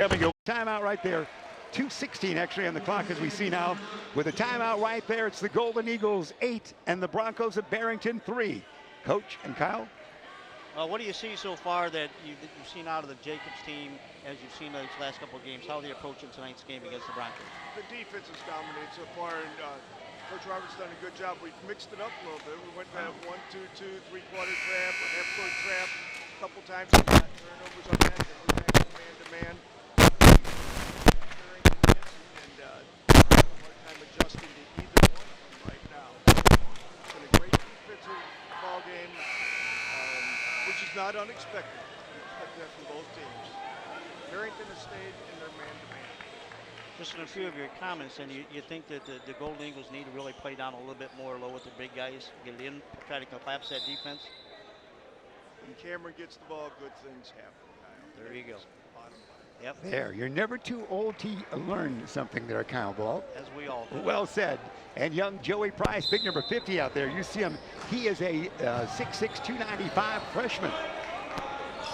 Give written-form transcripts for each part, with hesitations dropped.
coming up. Timeout right there. 2:16 actually on the clock as we see now. With a timeout right there, it's the Golden Eagles 8 and the Broncos of Barrington 3. Coach and Kyle? What do you see so far that you've seen out of the Jacobs team as you've seen those last couple of games? How are they approaching tonight's game against the Broncos? The defense has dominated so far, and Coach Roberts done a good job. We've mixed it up a little bit. We went to 1-2-2, three-quarter trap, a half-court trap. A couple times we got turnovers on that, and we're back to man-to-man. And hard time adjusting to either one of them right now. It's been a great defensive ball game, which is not unexpected. We expect that from both teams. Barrington has stayed in their man-to-man. Just in a few of your comments, and you think that the Golden Eagles need to really play down a little bit more low with the big guys, get in, try to collapse that defense? When Cameron gets the ball, good things happen, Kyle. There you go. Bottom line. Yep. There, you're never too old to learn something there, Kyle Ball. As we all do. Well said. And young Joey Price, big number 50 out there. You see him. He is a 6'6", 295 freshman.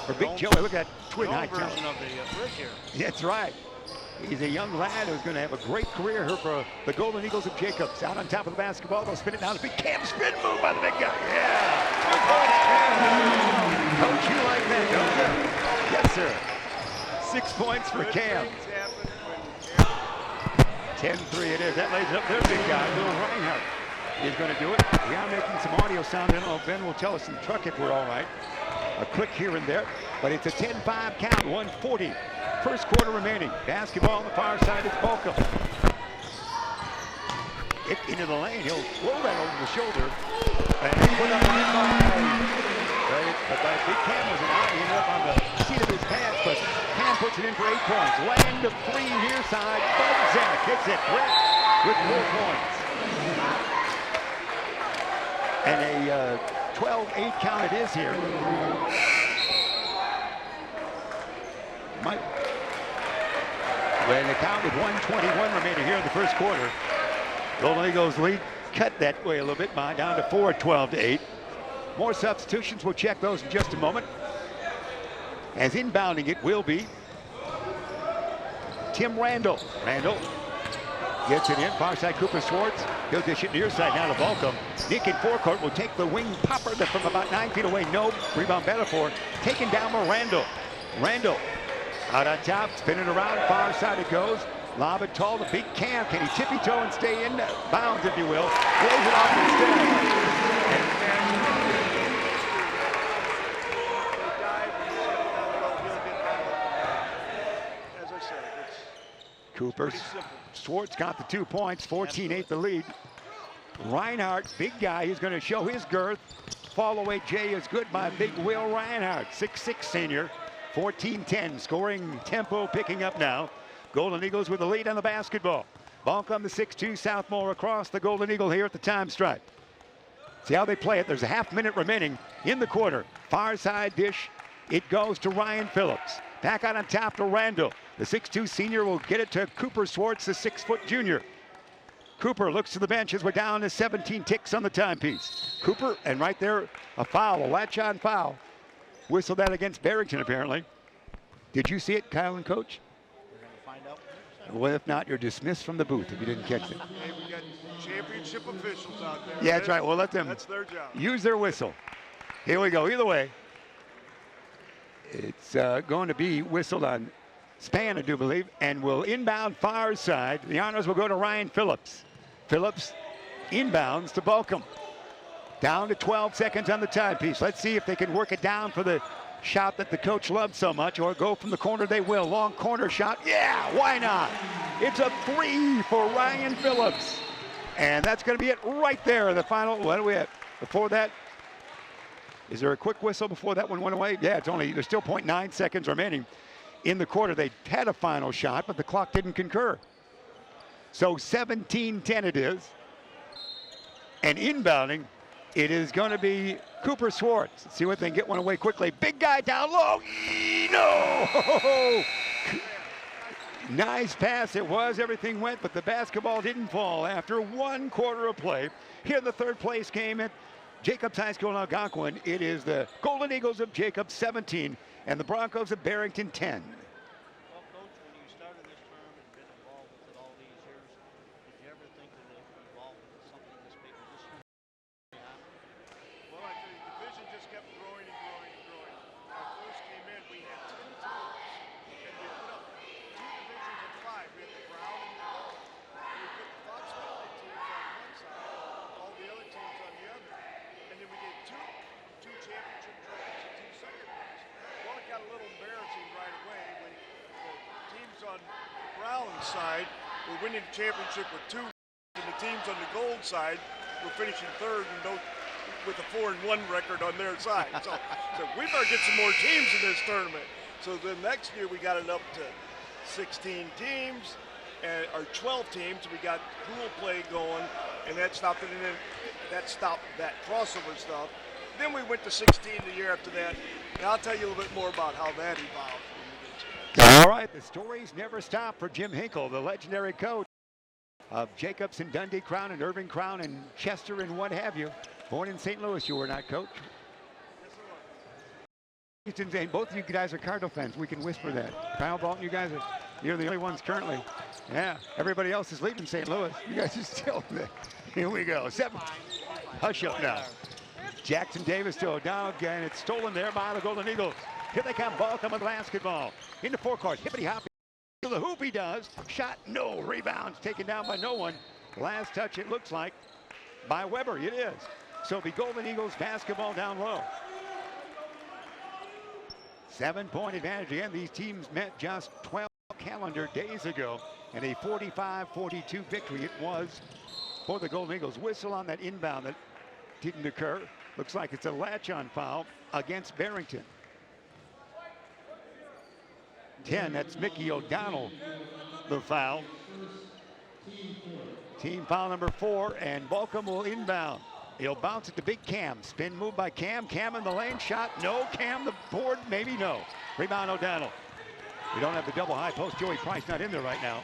For big Joey, look at that twin height. Version of the bridge here. That's right. He's a young lad who's going to have a great career here for the Golden Eagles of Jacobs. Out on top of the basketball, they'll spin it down. A big cam spin move by the big guy. Yeah. Coach, you like that, don't you? Yes, sir. 6 points for Cam. 10-3 it is. That lays it up there, big guy. Little Reinhardt is going to do it. We are making some audio sound. Ben will tell us in the truck if we're all right. A click here and there, but it's a 10-5 count, 1:40. First quarter remaining. Basketball on the far side, it's Balcom. It into the lane, he'll throw that over the shoulder. And put up on but Big Cam was an out. He ended up on the seat of his pants, but Cam puts it in for 8 points. Land of 3 near side. Buzak hits it. Brett with 4 points. And a 12-8 count it is here. Mike. When the count with 1:21 remaining here in the first quarter. Golden Eagles lead cut that way a little bit by down to 4, 12-8. More substitutions. We'll check those in just a moment. As inbounding it will be Tim Randall. Randall gets it in. Far side Cooper Schwartz. He'll dish it near side now to Balcom. Nick in forecourt will take the wing popper from about 9 feet away. No rebound Bettafor. Taken down by Randall. Randall out on top, spinning around, far side it goes. Lob it tall to Big Cam. Can he tippy toe and stay in bounds, if you will? Lays it off instead. As I said, Cooper Schwartz got the 2 points, 14-8 the lead. Reinhardt, big guy, he's going to show his girth. Fall away Jay is good by big Will Reinhardt, 6'6" senior. 14-10, scoring tempo picking up now. Golden Eagles with the lead on the basketball. Balcom, the 6'2" sophomore, across the Golden Eagle here at the time stripe. See how they play it. There's a half minute remaining in the quarter. Far side dish. It goes to Ryan Phillips. Back out on top to Randall. The 6'2" senior will get it to Cooper Schwartz, the 6-foot junior. Cooper looks to the bench as we're down to 17 ticks on the timepiece. Cooper, and right there, a foul, a latch-on foul. Whistled that against Barrington, apparently. Did you see it, Kyle and Coach? We're going to find out. Well, if not, you're dismissed from the booth if you didn't catch it. hey, we got championship officials out there. Yeah, that's right. We'll let them That's their job. Use their whistle. Here we go. Either way, it's going to be whistled on Span, I do believe, and will inbound far side. The honors will go to Ryan Phillips. Phillips inbounds to Balcom. Down to 12 seconds on the timepiece. Let's see if they can work it down for the shot that the coach loves so much, or go from the corner. They will. Long corner shot. Yeah, why not? It's a 3 for Ryan Phillips. And that's going to be it right there in the final. What do we have? Before that, is there a quick whistle before that one went away? Yeah, there's still 0.9 seconds remaining in the quarter. They had a final shot, but the clock didn't concur. So 17-10 it is. And inbounding, it is going to be Cooper Schwartz. Let's see if they can get one away quickly. Big guy down low. No! Nice pass it was. Everything went, but the basketball didn't fall after 1 quarter of play. Here in the third place game at Jacobs High School in Algonquin, it is the Golden Eagles of Jacobs 17 and the Broncos of Barrington 10. Well, Coach, teams on the brown side were winning the championship with 2, and the teams on the gold side were finishing third and with a 4-1 record on their side. So we better get some more teams in this tournament. So then next year we got it up to 16 teams, or 12 teams. We got pool play going, and that stopped it. And then that stopped that crossover stuff. Then we went to 16 the year after that, and I'll tell you a little bit more about how that evolved when we get to that. All right, the stories never stop for Jim Hinkle, the legendary coach of Jacobs and Dundee Crown and Irving Crown and Chester and what have you. Born in St. Louis, you were not, Coach? And both of you guys are Cardinal fans. We can whisper that. Kyle Bolton, you're the only ones currently. Yeah, everybody else is leaving St. Louis. You guys are still there. Here we go. 7. Hush up now. Jackson Davis to O'Donnell, and it's stolen there by the Golden Eagles. Here they come. Ball coming with basketball. Into forecourt. Hippity hop. To the hoop he does. Shot, no. Rebounds taken down by no one. Last touch, it looks like, by Weber. It is. So the Golden Eagles basketball down low. 7-point advantage. Again, these teams met just 12 calendar days ago, and a 45-42 victory it was for the Golden Eagles. Whistle on that inbound that didn't occur. Looks like it's a latch-on foul against Barrington. 10, that's Mickey O'Donnell, the foul. Team foul number 4, and Balcom will inbound. He'll bounce it to Big Cam. Spin move by Cam. Cam in the lane. Shot. No. Cam the board. Maybe no. Rebound O'Donnell. We don't have the double high post. Joey Price not in there right now.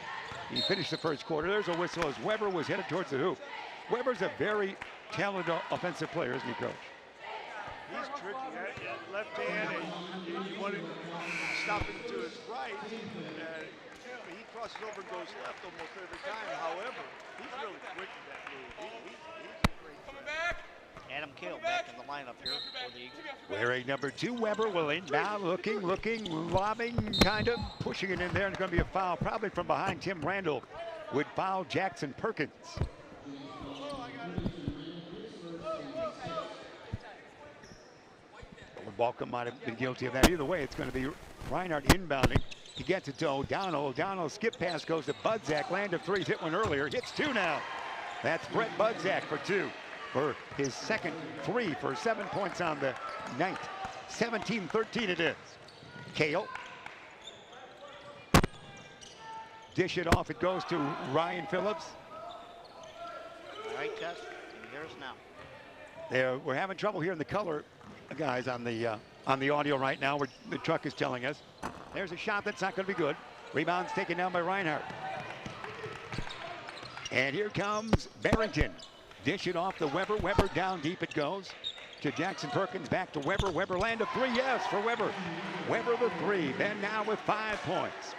He finished the first quarter. There's a whistle as Weber was headed towards the hoop. Weber's a very talented offensive player, isn't he, Coach? He's tricky. Left hand, and you want to stop him to his right. He crosses over and goes left almost every time. However, he's really quick in that move. He's a great threat. Adam Kale back in the lineup here for the Eagles. Wearing number 2, Weber will inbound, looking, lobbing, kind of pushing it in there, and it's going to be a foul probably from behind. Tim Randall would foul Jackson Perkins. Balcom might have been guilty of that. Either way, it's going to be Reinhardt inbounding. He gets it to O'Donnell. O'Donnell skip pass goes to Budzak. Land of 3, hit one earlier. Hits 2 now. That's Brett Budzak for 2. For his second 3 for 7 points on the night. 17-13 it is. Kale. Dish it off. It goes to Ryan Phillips. All right, Tess. And here's now. We're having trouble hearing the color guys on the audio right now, where the truck is telling us. There's a shot that's not going to be good. Rebound's taken down by Reinhardt. And here comes Barrington. Dish it off to Weber. Weber down deep it goes to Jackson Perkins. Back to Weber. Weber land of 3. Yes, for Weber. Weber the 3. Ben now with 5 points.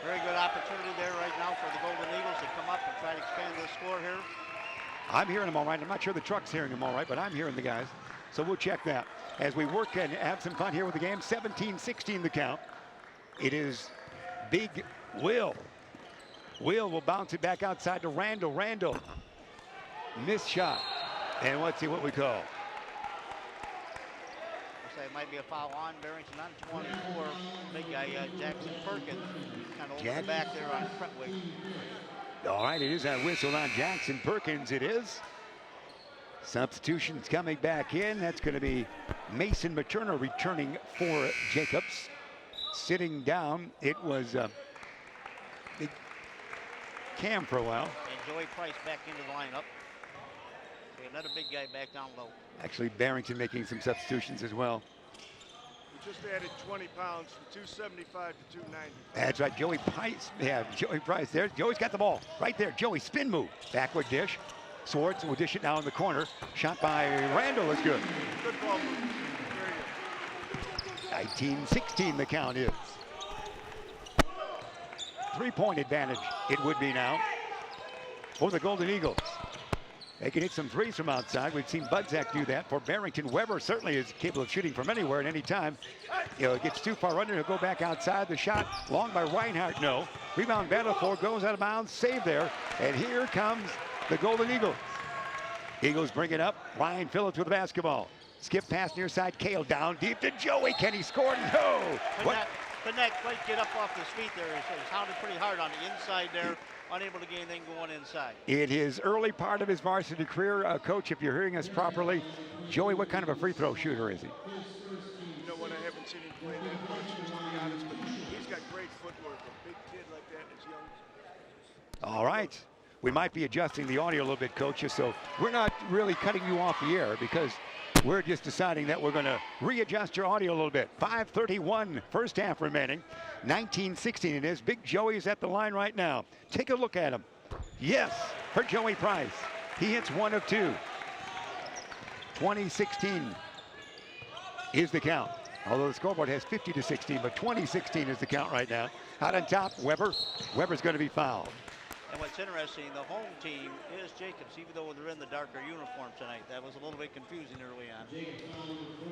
Very good opportunity there right now for the Golden Eagles to come up and try to expand this score here. I'm hearing them all right. I'm not sure the truck's hearing them all right, but I'm hearing the guys. So we'll check that as we work and have some fun here with the game. 17-16 the count. It is Big Will. Will bounce it back outside to Randall. Randall, missed shot. And let's see what we call. I'll say it might be a foul on Barrington on 24. Big guy Jackson Perkins kind of over the back there on Fretwick. All right, it is a whistle on Jackson Perkins. It is. Substitutions coming back in. That's going to be Mason Materna returning for Jacobs. Sitting down, it was Big Cam for a while. And Joey Price back into the lineup. So another big guy back down low. Actually, Barrington making some substitutions as well. We just added 20 pounds from 275 to 290. That's right, Joey Price. Yeah, Joey Price there. Joey's got the ball right there. Joey spin move, backward dish. Swartz will dish it now in the corner. Shot by Randall is good. Good ball move. 19-16 the count is. 3-point advantage it would be now for the Golden Eagles. They can hit some threes from outside. We've seen Budzak do that for Barrington. Weber certainly is capable of shooting from anywhere at any time. It gets too far under, he'll go back outside. The shot long by Reinhardt, no. Rebound battle for, goes out of bounds, save there. And here comes the Golden Eagles. Eagles bring it up. Ryan Phillips with the basketball. Skip pass near side. Kale down deep to Joey. Can he score? No. Couldn't that quite get up off his feet there. He sounded pretty hard on the inside there, unable to get anything going inside. In his early part of his varsity career, Coach, if you're hearing us properly, Joey, what kind of a free throw shooter is he? You know what, I haven't seen him play that much, just to be honest, but he's got great footwork. A big kid like that is young. All right. We might be adjusting the audio a little bit, coaches, so we're not really cutting you off the air because we're just deciding that we're going to readjust your audio a little bit. 5:31 first half remaining. 19-16 it is. Big Joey's at the line right now. Take a look at him. Yes, for Joey Price. He hits 1 of 2. 20-16 is the count. Although the scoreboard has 50-16, but 20-16 is the count right now. Out on top, Weber. Weber's going to be fouled. And what's interesting, the home team is Jacobs, even though they're in the darker uniform tonight. That was a little bit confusing early on.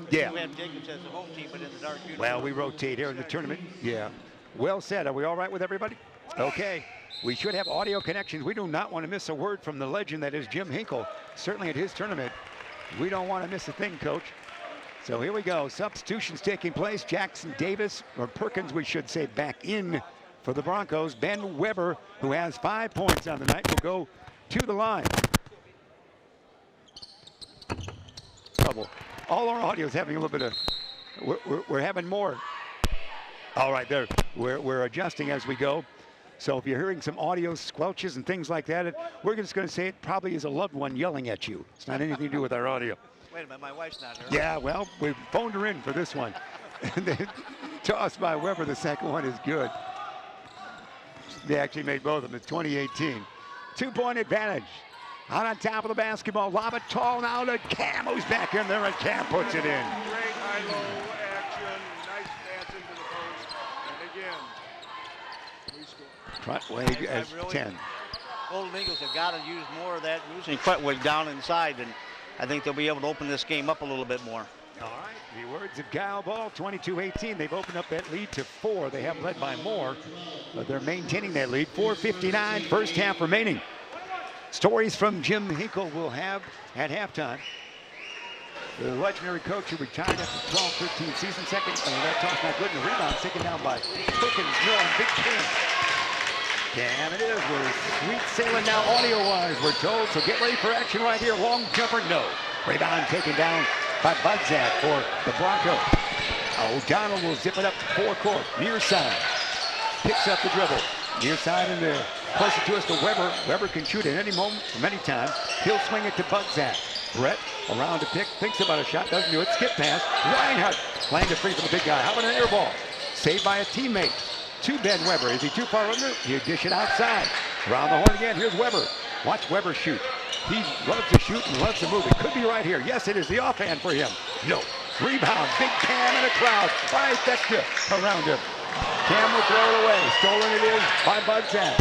Yeah. We have Jacobs as the home team, but in the dark uniform. Well, we rotate here in the tournament. Yeah. Well said. Are we all right with everybody? Okay. We should have audio connections. We do not want to miss a word from the legend that is Jim Hinkle. Certainly at his tournament. We don't want to miss a thing, Coach. So here we go. Substitutions taking place. Jackson Davis, or Perkins, we should say, back in for the Broncos. Ben Weber, who has 5 points on the night, will go to the line. Trouble. All our audio is having a little bit of, we're having more. All right, there. We're adjusting as we go. So if you're hearing some audio squelches and things like that, we're just going to say it probably is a loved one yelling at you. It's not anything to do with our audio. Wait a minute, my wife's not here. Yeah, well, we phoned her in for this one. Tossed by Weber, the second one is good. They actually made both of them. It's 2018. 2-point advantage. Out on top of the basketball. Lob it tall now to Cam, who's back in there, and Cam puts it in. Great high-low action. Nice pass into the post. And again, we score. Krutwig as really, 10. Golden Eagles have got to use more of that, using Krutwig down inside, and I think they'll be able to open this game up a little bit more. All right, the words of Kyle Ball, 22-18. They've opened up that lead to 4. They have led by more, but they're maintaining that lead. 4:59, first half remaining. Stories from Jim Hinkle we'll have at halftime. The legendary coach who retired after 12-13 season. Second, that toss not good, and the rebound taken down by Perkins. Drawing big Cam. Cam it is. We're sweet sailing now audio-wise, we're told. So get ready for action right here. Long jumper, no. Rebound taken down by Budzak for the Broncos. O'Donnell will zip it up forecourt, near side. Picks up the dribble. Near side in there. Plus it to us to Weber. Weber can shoot at any moment from any time. He'll swing it to Budzak. Brett around to pick, thinks about a shot, doesn't do it. Skip pass. Reinhardt playing the free for the big guy. How about an air ball? Saved by a teammate. To Ben Weber. Is he too far under? He'll dish it outside. Around the horn again. Here's Weber. Watch Weber shoot. He loves to shoot and loves to move. It could be right here. Yes, it is the offhand for him. No. Rebound. Big Cam in a crowd. Trifecta around him. Cam will throw it away. Stolen it is by Budzak.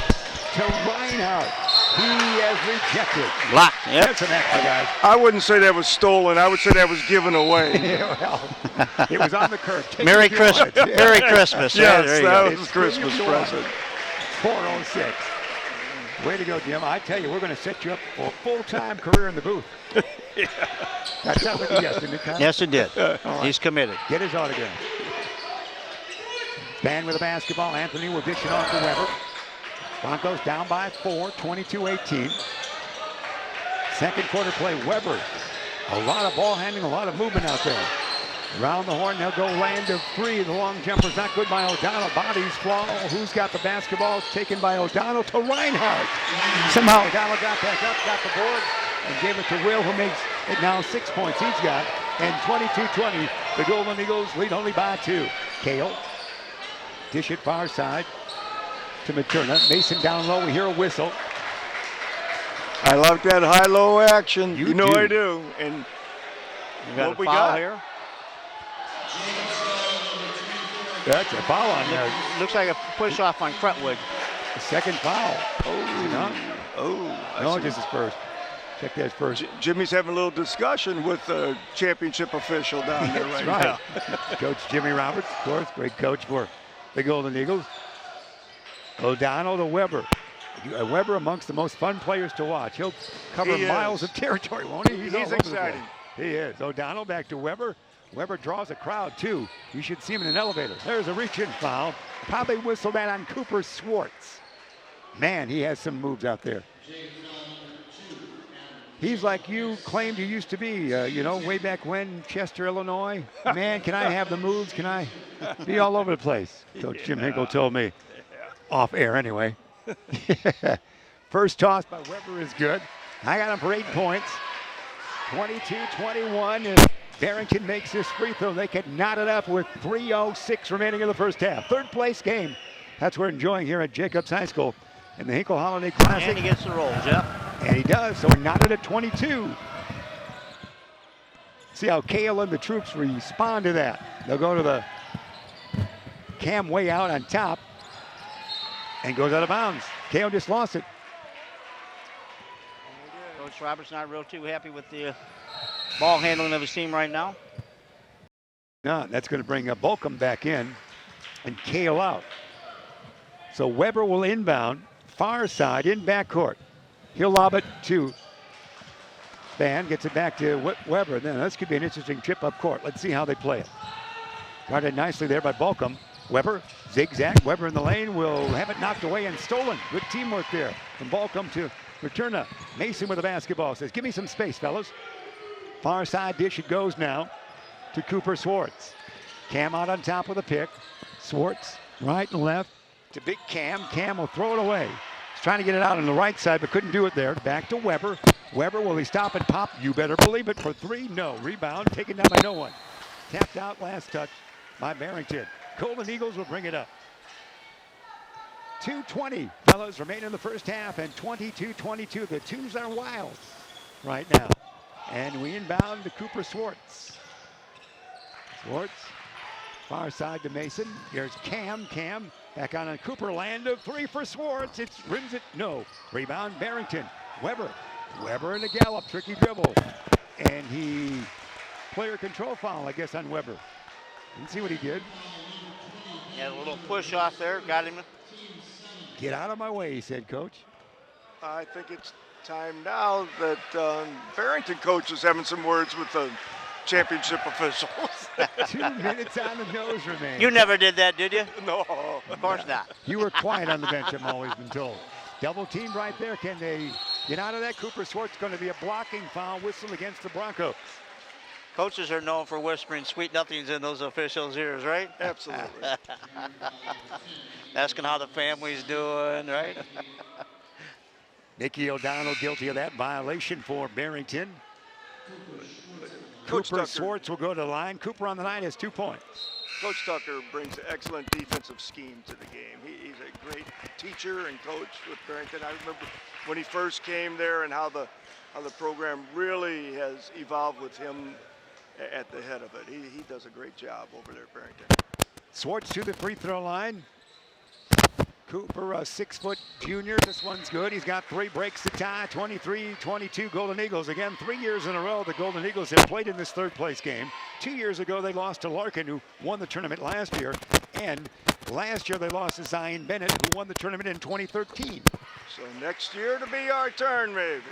To Reinhardt. He has rejected. Blocked. Yep. That's an extra, guys. I wouldn't say that was stolen. I would say that was given away. Yeah, well, it was on the curve. Merry Christmas. Merry Christmas. Yes, there you that go. was Christmas present. 4:06. Way to go, Jim. I tell you, we're going to set you up for a full-time career in the booth. Yeah. That sounds like a yes, didn't it, Kyle? Yes, it did. Right. He's committed. Get his autograph. Span with the basketball. Anthony will dish it off to Weber. Broncos down by 4, 22-18. Second quarter play, Weber. A lot of ball handling, a lot of movement out there. Around the horn, they'll go land of 3. The long jumper's not good by O'Donnell. Bodies fall. Who's got the basketball? Taken by O'Donnell to Reinhardt. Somehow O'Donnell got back up, got the board, and gave it to Will, who makes it now 6 points he's got. And 22-20, the Golden Eagles lead only by 2. Kale, dish it far side to Materna. Mason down low, we hear a whistle. I like that high-low action. You know do. I do. And You got what a we foul got here. That's a foul on there. Looks like a push off on Krutwig. The second foul. Oh, No, just his first. Check that first. Jimmy's having a little discussion with the championship official down there That's right right. now. Coach Jimmy Roberts, of course, great coach for the Golden Eagles. O'Donnell to Weber. Weber amongst the most fun players to watch. He'll cover He miles is. of territory, won't he? He's all over the place. exciting. He is. O'Donnell back to Weber. Weber draws a crowd, too. You should see him in an elevator. There's a reach-in foul. Probably whistled that on Cooper Swartz. Man, he has some moves out there. He's like you claimed you used to be, way back when, Chester, Illinois. Man, can I have the moves? Can I be all over the place? Coach Jim Hinkle told me. Off air, anyway. First toss by Weber is good. I got him for 8 points. 22-21. If Barrington makes this free throw, they could knot it up with 3:06 remaining in the first half. Third place game. That's what we're enjoying here at Jacobs High School in the Hinkle Holiday Classic. And he gets the roll, Jeff. And he does, so we're knotted at 22. See how Kale and the troops respond to that. They'll go to the Cam way out on top and goes out of bounds. Kale just lost it. Coach Roberts not real too happy with the ball handling of his team right now. No, that's going to bring Bolcom back in and Kale out. So Weber will inbound, far side in backcourt. He'll lob it to Van, gets it back to Weber. Then this could be an interesting trip up court. Let's see how they play it. Guarded nicely there by Bolcom. Weber, zigzag. Weber in the lane will have it knocked away and stolen. Good teamwork there from Bolcom to Returna. Mason with the basketball says, give me some space, fellas. Far side dish it goes now to Cooper Swartz. Cam out on top with a pick. Swartz right and left to big Cam. Cam will throw it away. He's trying to get it out on the right side, but couldn't do it there. Back to Weber. Weber, will he stop and pop? You better believe it for 3. No. Rebound taken down by no one. Tapped out last touch by Barrington. Golden Eagles will bring it up. 2:20, fellas, remain in the first half, and 22-22. The twos are wild right now. And we inbound to Cooper Swartz. Swartz, far side to Mason. Here's Cam. Cam back on a Cooper land of 3 for Swartz. It's rims it. No. Rebound Barrington. Weber. Weber in a gallop. Tricky dribble. And he player control foul, I guess, on Weber. Didn't see what he did. Yeah, a little push off there. Got him. Get out of my way, he said, Coach. I think it's time now that Barrington coach is having some words with the championship officials. 2 minutes on the nose remain. You never did that, did you? No. Of course not. You were quiet on the bench, I've always been told. Double team right there. Can they get out of that? Cooper Swartz going to be a blocking foul whistle against the Broncos. Coaches are known for whispering sweet nothings in those officials' ears, right? Absolutely. Asking how the family's doing, right? Nicky O'Donnell guilty of that violation for Barrington. Cooper Swartz will go to the line. Cooper on the line has 2 points. Coach Tucker brings excellent defensive scheme to the game. He's a great teacher and coach with Barrington. I remember when he first came there and how the program really has evolved with him at the head of it. He does a great job over there at Barrington. Swartz to the free throw line. Cooper, a 6-foot junior. This one's good. He's got 3, breaks the tie. 23-22 Golden Eagles. Again, 3 years in a row the Golden Eagles have played in this third place game. 2 years ago they lost to Larkin, who won the tournament last year. And last year they lost to Zion Bennett, who won the tournament in 2013. So next year to be our turn, maybe.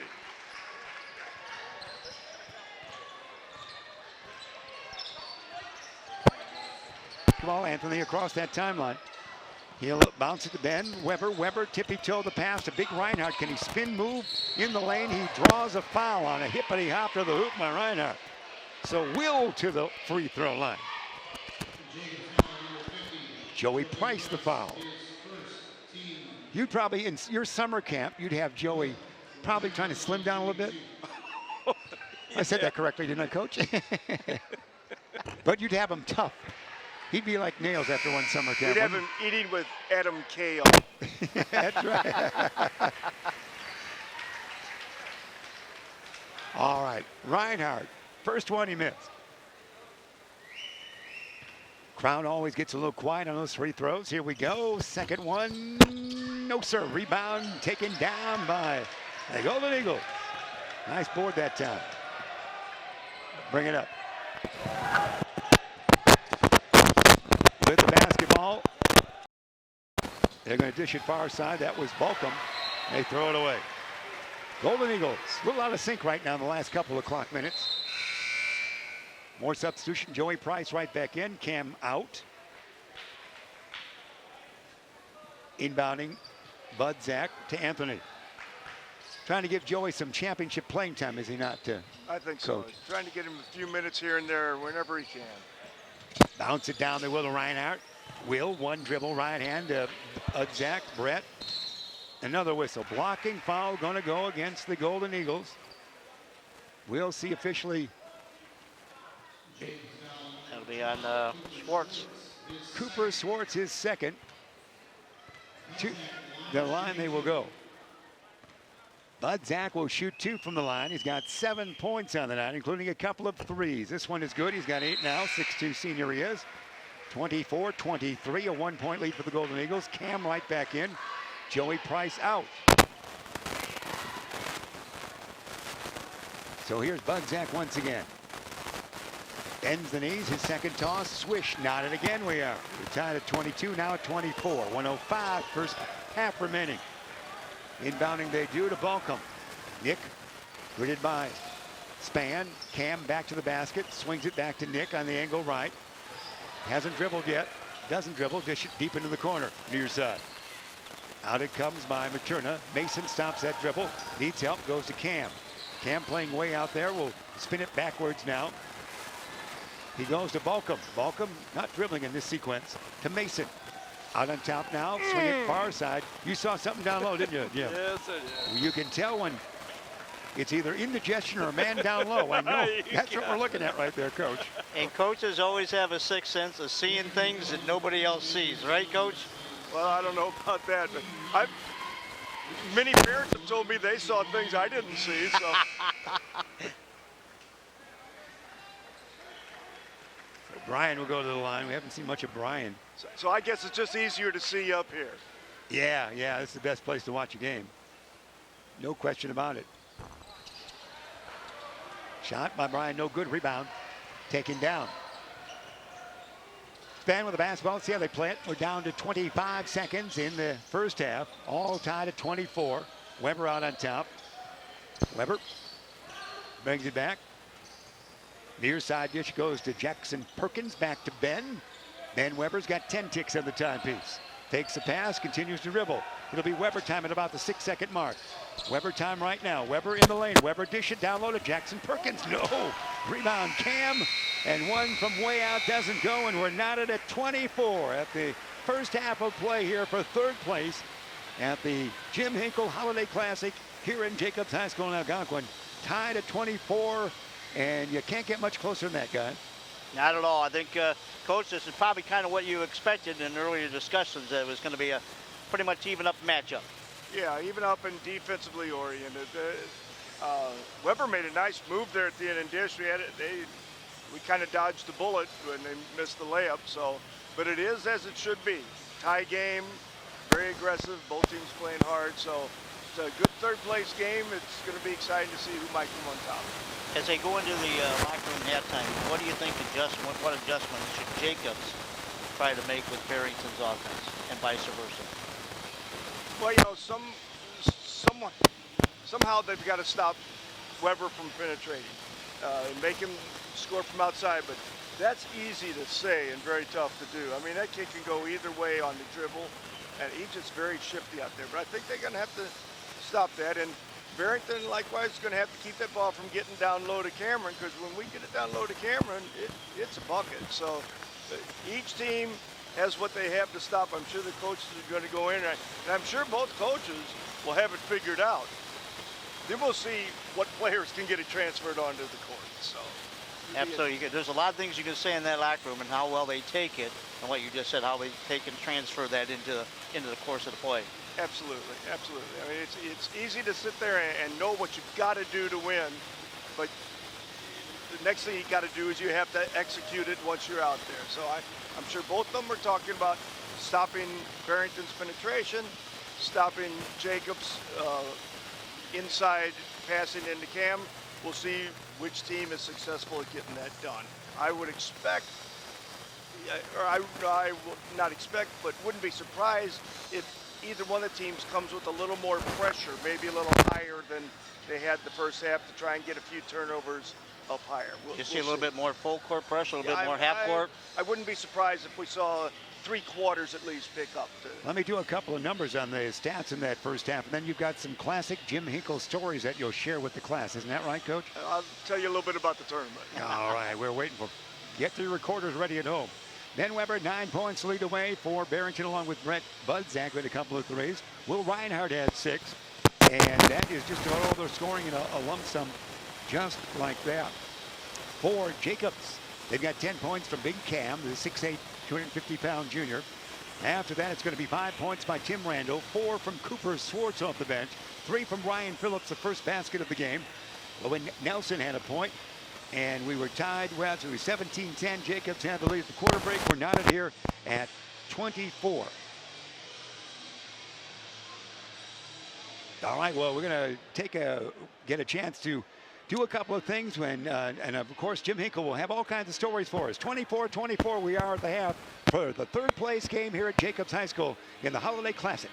Ball, Anthony, across that timeline. He'll bounce it to Ben. Weber tippy-toe the pass to Big Reinhardt. Can he spin move in the lane? He draws a foul on a hippity hop to the hoop by Reinhardt. So Will to the free throw line. Joey Price the foul. You'd probably, in your summer camp, you'd have Joey probably trying to slim down a little bit. I said that correctly, didn't I, Coach? But you'd have him tough. He'd be like nails after one summer camp. We'd have him eating with Adam Kale. That's right. All right, Reinhardt, first one he missed. Crowd always gets a little quiet on those free throws. Here we go, second one. No, sir, rebound taken down by the Golden Eagles. Nice board that time. Bring it up. With the basketball. They're going to dish it far side. That was Bolcom. They throw it away. Golden Eagles, a little out of sync right now in the last couple of clock minutes. More substitution. Joey Price right back in. Cam out. Inbounding Bud Zach to Anthony. Trying to give Joey some championship playing time, is he not, I think so. Coach? Trying to get him a few minutes here and there whenever he can. Bounce it down the Will to Reinhardt. Will, one dribble, right hand to Zach. Brett. Another whistle. Blocking foul going to go against the Golden Eagles. We'll see officially. That'll be on Schwartz. Cooper Schwartz, his second. To the line they will go. Bud Zach will shoot 2 from the line. He's got 7 points on the night, including a couple of threes. This one is good. He's got 8 now. 6'2" senior he is. 24-23, a 1-point lead for the Golden Eagles. Cam right back in. Joey Price out. So here's Bud Zach once again. Bends the knees, his second toss, swish, knotted again we are. We're tied at 22, now at 24. 105, first half remaining. Inbounding they do to Balcom. Nick, gridded by Span. Cam back to the basket, swings it back to Nick on the angle right. Hasn't dribbled yet, doesn't dribble, dish it deep into the corner, near side. Out it comes by Materna. Mason stops that dribble, needs help, goes to Cam. Cam playing way out there, will spin it backwards now. He goes to Balcom. Balcom not dribbling in this sequence. To Mason. Out on top now. Swing it far side. You saw something down low, didn't you? Yeah. Yes, I did. You can tell when it's either indigestion or a man down low. I know. That's what we're looking at right there, Coach. And coaches always have a sixth sense of seeing things that nobody else sees. Right, Coach? Well, I don't know about that, but many parents have told me they saw things I didn't see, so. Brian will go to the line. We haven't seen much of Brian. So I guess it's just easier to see up here. Yeah, it's the best place to watch a game. No question about it. Shot by Brian, no good. Rebound, taken down. Span with the basketball. See how they play it. We're down to 25 seconds in the first half. All tied at 24. Weber out on top. Weber brings it back. Near side dish goes to Jackson Perkins, back to Ben. Ben Weber's got 10 ticks on the timepiece. Takes the pass, continues to dribble. It'll be Weber time at about the 6-second mark. Weber time right now. Weber in the lane. Weber dish it down low to Jackson Perkins. No. Rebound Cam. And one from way out doesn't go. And we're knotted at 24 at the first half of play here for third place at the Jim Hinkle Holiday Classic here in Jacobs High School in Algonquin. Tied at 24. And you can't get much closer than that, guy. Not at all. I think, Coach, this is probably kind of what you expected in earlier discussions. That it was going to be a pretty much even up matchup. Yeah, even up and defensively oriented. Weber made a nice move there at the end and dish. We kind of dodged the bullet when they missed the layup. So, but it is as it should be. Tie game, very aggressive. Both teams playing hard. So it's a good third place game. It's going to be exciting to see who might come on top. As they go into the locker room halftime, what do you think what adjustments should Jacobs try to make with Barrington's offense and vice versa? Well, you know, somehow they've got to stop Weber from penetrating and make him score from outside. But that's easy to say and very tough to do. I mean, that kid can go either way on the dribble, and he's just very shifty out there. But I think they're going to have to stop that. And Barrington, likewise, is going to have to keep that ball from getting down low to Cameron, because when we get it down low to Cameron, it's a bucket. So each team has what they have to stop. I'm sure the coaches are going to go in, and I'm sure both coaches will have it figured out. Then we'll see what players can get it transferred onto the court. So absolutely, there's a lot of things you can say in that locker room and how well they take it, and what you just said, how they take and transfer that into the course of the play. Absolutely, absolutely. I mean, it's easy to sit there and know what you've got to do to win, but the next thing you got to do is you have to execute it once you're out there. So I'm sure both of them are talking about stopping Barrington's penetration, stopping Jacobs' inside passing into Cam. We'll see which team is successful at getting that done. I would expect, or I will not expect, but wouldn't be surprised if either one of the teams comes with a little more pressure, maybe a little higher than they had the first half, to try and get a few turnovers up higher. You see a little bit more full court pressure, a little bit more I- half court. I wouldn't be surprised if we saw 3/4 at least pick up. Let me do a couple of numbers on the stats in that first half, and then you've got some classic Jim Hinkle stories that you'll share with the class. Isn't that right, Coach? I'll tell you a little bit about the tournament. All right, we're waiting for. Get your recorders ready at home. Ben Weber, 9 points lead away for Barrington, along with Brett Budzak with a couple of threes. Will Reinhardt had 6, and that is just about all their scoring in a lump sum, just like that. For Jacobs, they've got 10 points from Big Cam, the 6'8", 250-pound junior. After that, it's going to be 5 points by Tim Randall, 4 from Cooper Swartz off the bench, 3 from Ryan Phillips, the first basket of the game. Owen Nelson had a point, and we were tied. Well, so it was 17-10. Jacobs had the lead at the quarter break. We're knotted here at 24. All right, well, we're going to get a chance to do a couple of things when, and of course, Jim Hinkle will have all kinds of stories for us. 24-24, we are at the half for the third place game here at Jacobs High School in the Holiday Classic.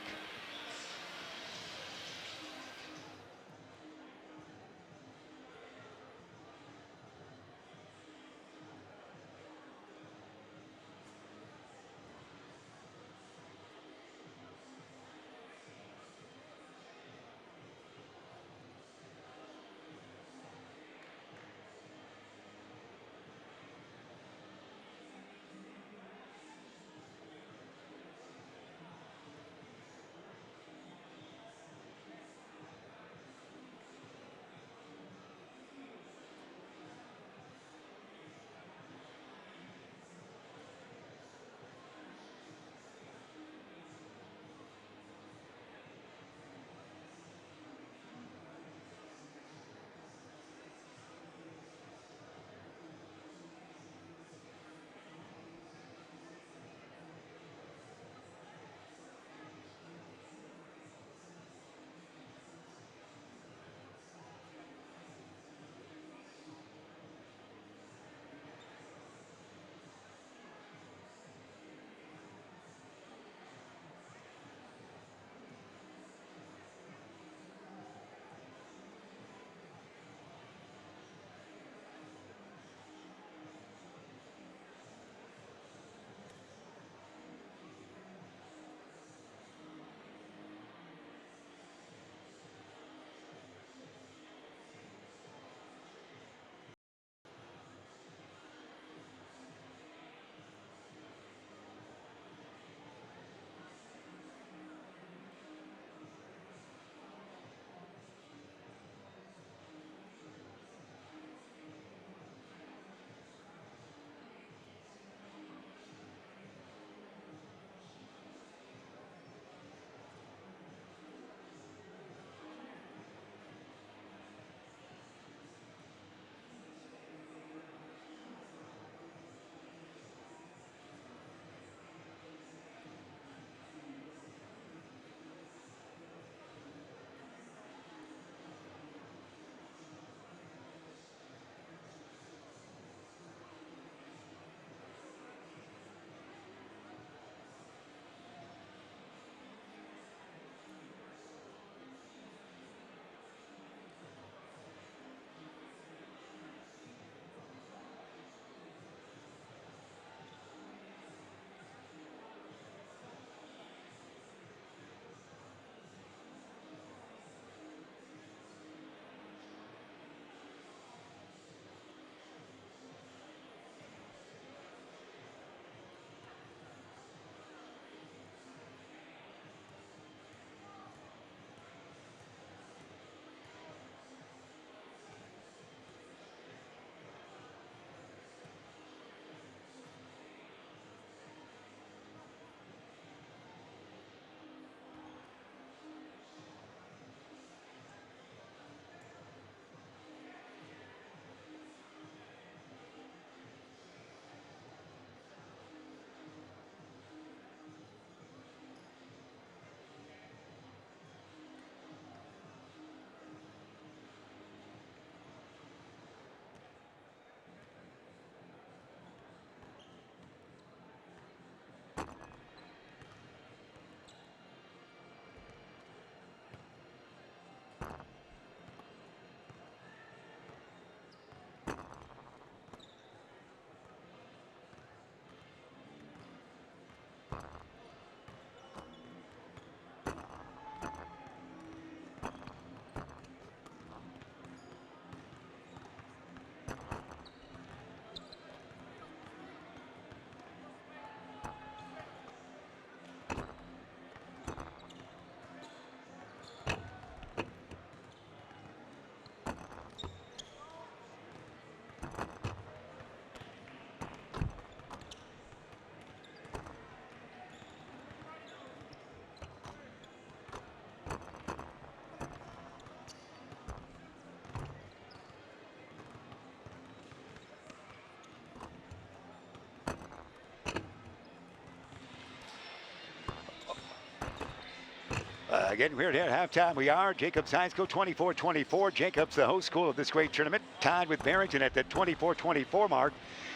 Again, we're here at halftime. We are Jacobs High School 24-24. Jacobs, the host school of this great tournament, tied with Barrington at the 24-24 mark.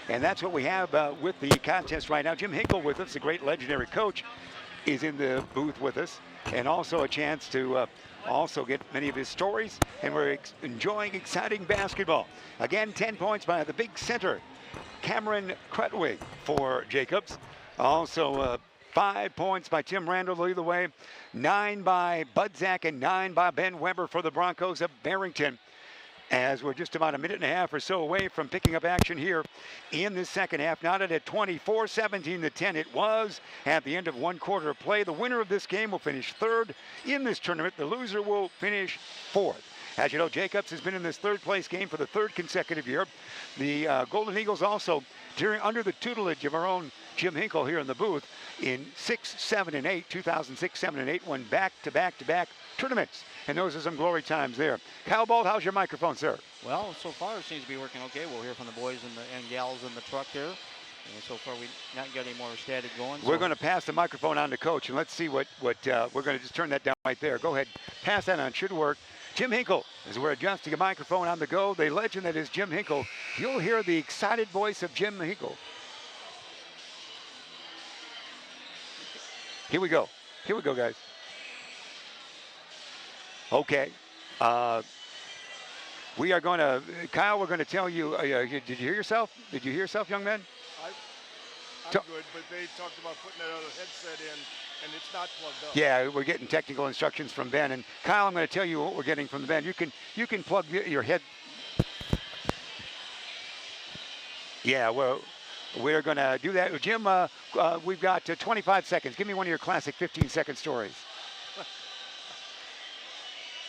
And that's what we have with the contest right now. Jim Hinkle with us, the great legendary coach, is in the booth with us. And also a chance to also get many of his stories. And we're enjoying exciting basketball. Again, 10 points by the big center, Cameron Crutwig for Jacobs. Also 5 points by Tim Randall lead the way. 9 by Budzak and 9 by Ben Weber for the Broncos of Barrington. As we're just about a minute and a half or so away from picking up action here in the second half. Now that at 24-17-10 it was at the end of one quarter of play. The winner of this game will finish third in this tournament. The loser will finish fourth. As you know, Jacobs has been in this third place game for the third consecutive year. The Golden Eagles also under the tutelage of our own Jim Hinkle here in the booth in 6, 7, and 8, 2006, 7, and 8, won back-to-back tournaments. And those are some glory times there. Kyle Bald, how's your microphone, sir? Well, so far it seems to be working okay. We'll hear from the boys and gals in the truck here. And so far we not got any more static going. We're going to pass the microphone on to Coach, and let's see what we're going to just turn that down right there. Go ahead, pass that on, should work. Jim Hinkle, as we're adjusting a microphone on the go, the legend that is Jim Hinkle. You'll hear the excited voice of Jim Hinkle. Here we go, guys. Okay. We are going to, Kyle, we're going to tell you, did you hear yourself? Did you hear yourself, young man? I'm good, but they talked about putting that other headset in, and it's not plugged up. Yeah, we're getting technical instructions from Ben. And Kyle, I'm going to tell you what we're getting from Ben. You can plug your head. Yeah, well, we're going to do that. Jim, we've got 25 seconds. Give me one of your classic 15-second stories.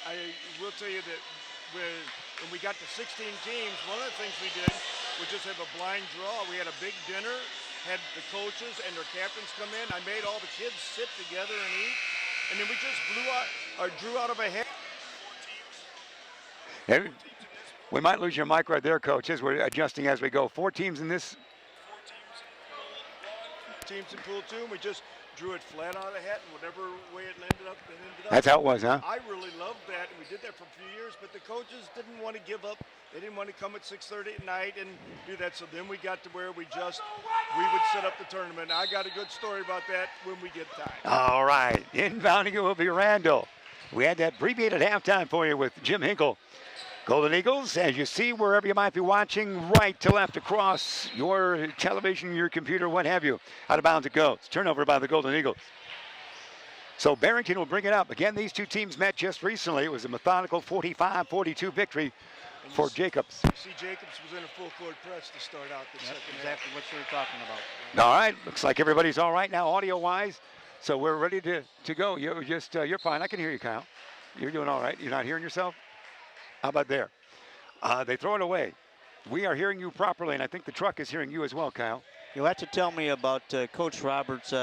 I will tell you that when we got to 16 teams, one of the things we did was just have a blind draw. We had a big dinner, had the coaches and their captains come in. I made all the kids sit together and eat, and then we just drew out of a hat. We might lose your mic right there, Coach, as we're adjusting as we go. 4 teams in this. 4 teams in pool 2, and we just drew it flat out of the hat, and whatever way it ended up, it ended up. That's how it was, huh? I really loved that, and we did that for a few years, but the coaches didn't want to give up. They didn't want to come at 6:30 at night and do that, so then we got to where we would set up the tournament. I got a good story about that when we get time. All right, inbounding it will be Randall. We had that abbreviated halftime for you with Jim Hinkle. Golden Eagles, as you see, wherever you might be watching, right to left across your television, your computer, what have you. Out of bounds it goes. Turnover by the Golden Eagles. So Barrington will bring it up. Again, these two teams met just recently. It was a methodical 45-42 victory for Jacobs. You see, Jacobs was in a full court press to start out the second half. Exactly what you were talking about. All right, looks like everybody's all right now, audio-wise. So we're ready to go. You're fine. I can hear you, Kyle. You're doing all right. You're not hearing yourself? How about there? They throw it away. We are hearing you properly, and I think the truck is hearing you as well, Kyle. You'll have to tell me about Coach Roberts'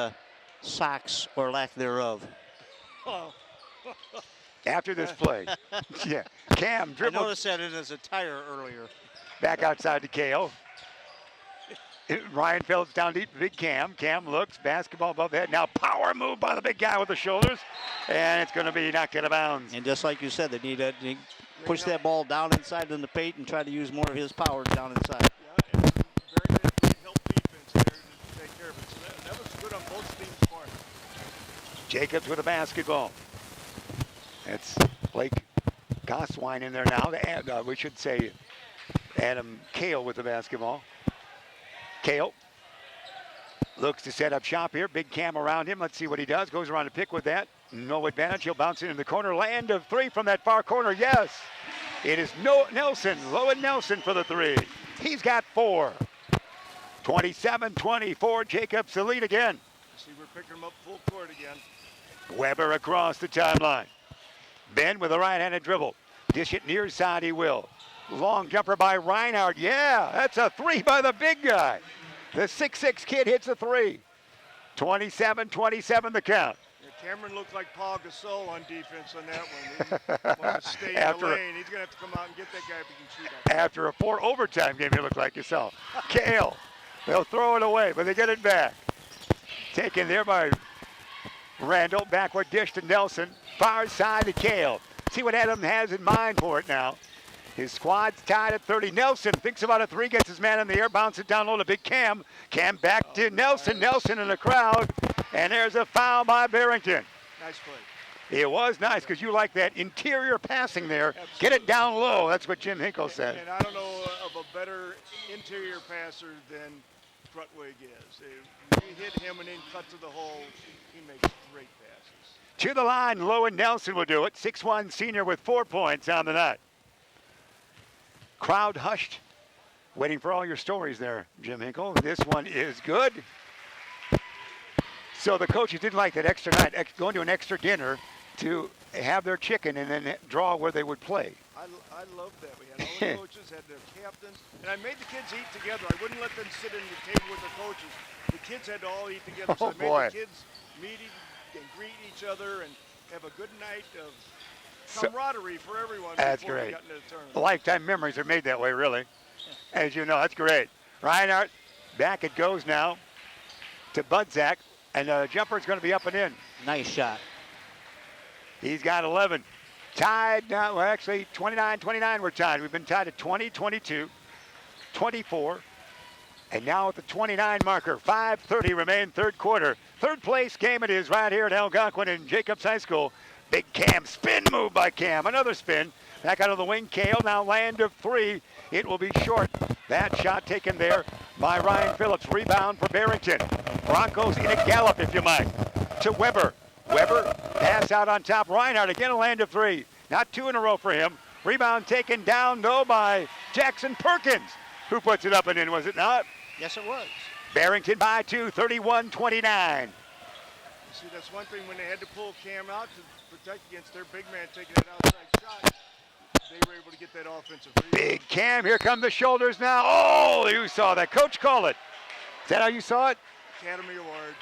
socks or lack thereof. Oh. After this play. Yeah. Cam I dribbled noticed that in his attire earlier. back outside to Kale. Ryan Phillips down deep, big Cam. Cam looks, basketball above head. Now power move by the big guy with the shoulders, and it's going to be knocked out of bounds. And just like you said, they need to push that ball down inside in the paint and try to use more of his power down inside. Yeah, and very good help defense there to take care of it. So that was good on both teams' part. Jacobs with a basketball. It's Blake Goswine in there now. We should say Adam Kale with the basketball. Kale looks to set up shop here. Big Cam around him. Let's see what he does. Goes around to pick with that. No advantage. He'll bounce it in the corner. Land of 3 from that far corner. Yes. It is Nelson. Lowen Nelson for the 3. He's got 4. 27-24. Jacobs the lead again. See, we're picking him up full court again. Weber across the timeline. Ben with a right-handed dribble. Dish it near side, he will. Long jumper by Reinhardt. Yeah, that's a 3 by the big guy. The 6'6" kid hits a 3. 27-27 the count. Yeah, Cameron looked like Paul Gasol on defense on that one. He wanted to stay in the lane. He's going to have to come out and get that guy if he can shoot up. After a 4 overtime game, you look like yourself. Kale, they'll throw it away, but they get it back. Taken there by Randall. Backward dish to Nelson. far side to Kale. See what Adam has in mind for it now. His squad's tied at 30. Nelson thinks about a three, gets his man in the air, bounces it down low to Big Cam. Cam back to Nelson. Nelson in the crowd. And there's a foul by Barrington. Nice play. It was nice because you like that interior passing there. Absolutely. Get it down low. That's what Jim Hinkle said. And I don't know of a better interior passer than Krutwig is. If you hit him and then cut to the hole, he makes great passes. To the line, Lowen Nelson will do it. 6'1" senior with 4 points on the night. Crowd hushed, waiting for all your stories there, Jim Hinkle. This one is good. So the coaches didn't like that extra night, going to an extra dinner to have their chicken and then draw where they would play. I love that. We had all the coaches, had their captains, and I made the kids eat together. I wouldn't let them sit in the table with the coaches. The kids had to all eat together. So I made the kids meet and greet each other and have a good night of camaraderie for everyone. That's before great. We got into the tournament. Lifetime memories are made that way, really. As you know, that's great. Reinhardt, back it goes now to Budzak, and the jumper's going to be up and in. Nice shot. He's got 11. Tied now, well, actually 29-29 we're tied. We've been tied at 20, 22, 24, and now at the 29 marker. 5:30 remain third quarter. Third place game it is right here at Algonquin in Jacobs High School. Big Cam, spin move by Cam, another spin. Back out of the wing, Kale, now land of three. It will be short. That shot taken there by Ryan Phillips. Rebound for Barrington. Broncos in a gallop, if you might, to Weber. Weber, pass out on top. Reinhardt, again a land of three. Not two in a row for him. Rebound taken down, though, by Jackson Perkins, who puts it up and in, was it not? Yes, it was. Barrington by two, 31-29. See, that's one thing when they had to pull Cam out to protect against their big man taking that outside shot. They were able to get that offensive rebound. Big Cam, here come the shoulders now. Oh, you saw that. Coach, call it. Is that how you saw it? Academy Award.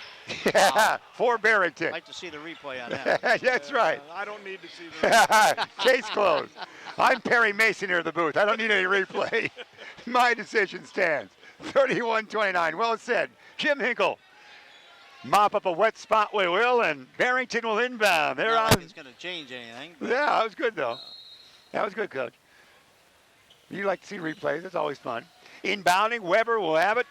Yeah, for Barrington. I'd like to see the replay on that. That's right. I don't need to see that. Case closed. I'm Perry Mason here at the booth. I don't need any replay. My decision stands. 31-29. Well said. Jim Hinkle. Mop up a wet spot we will, and Barrington will inbound. They're Not on. like it's going to change anything. Yeah, that was good, though. That was good, Coach. You like to see replays. It's always fun. Inbounding, Weber will have it.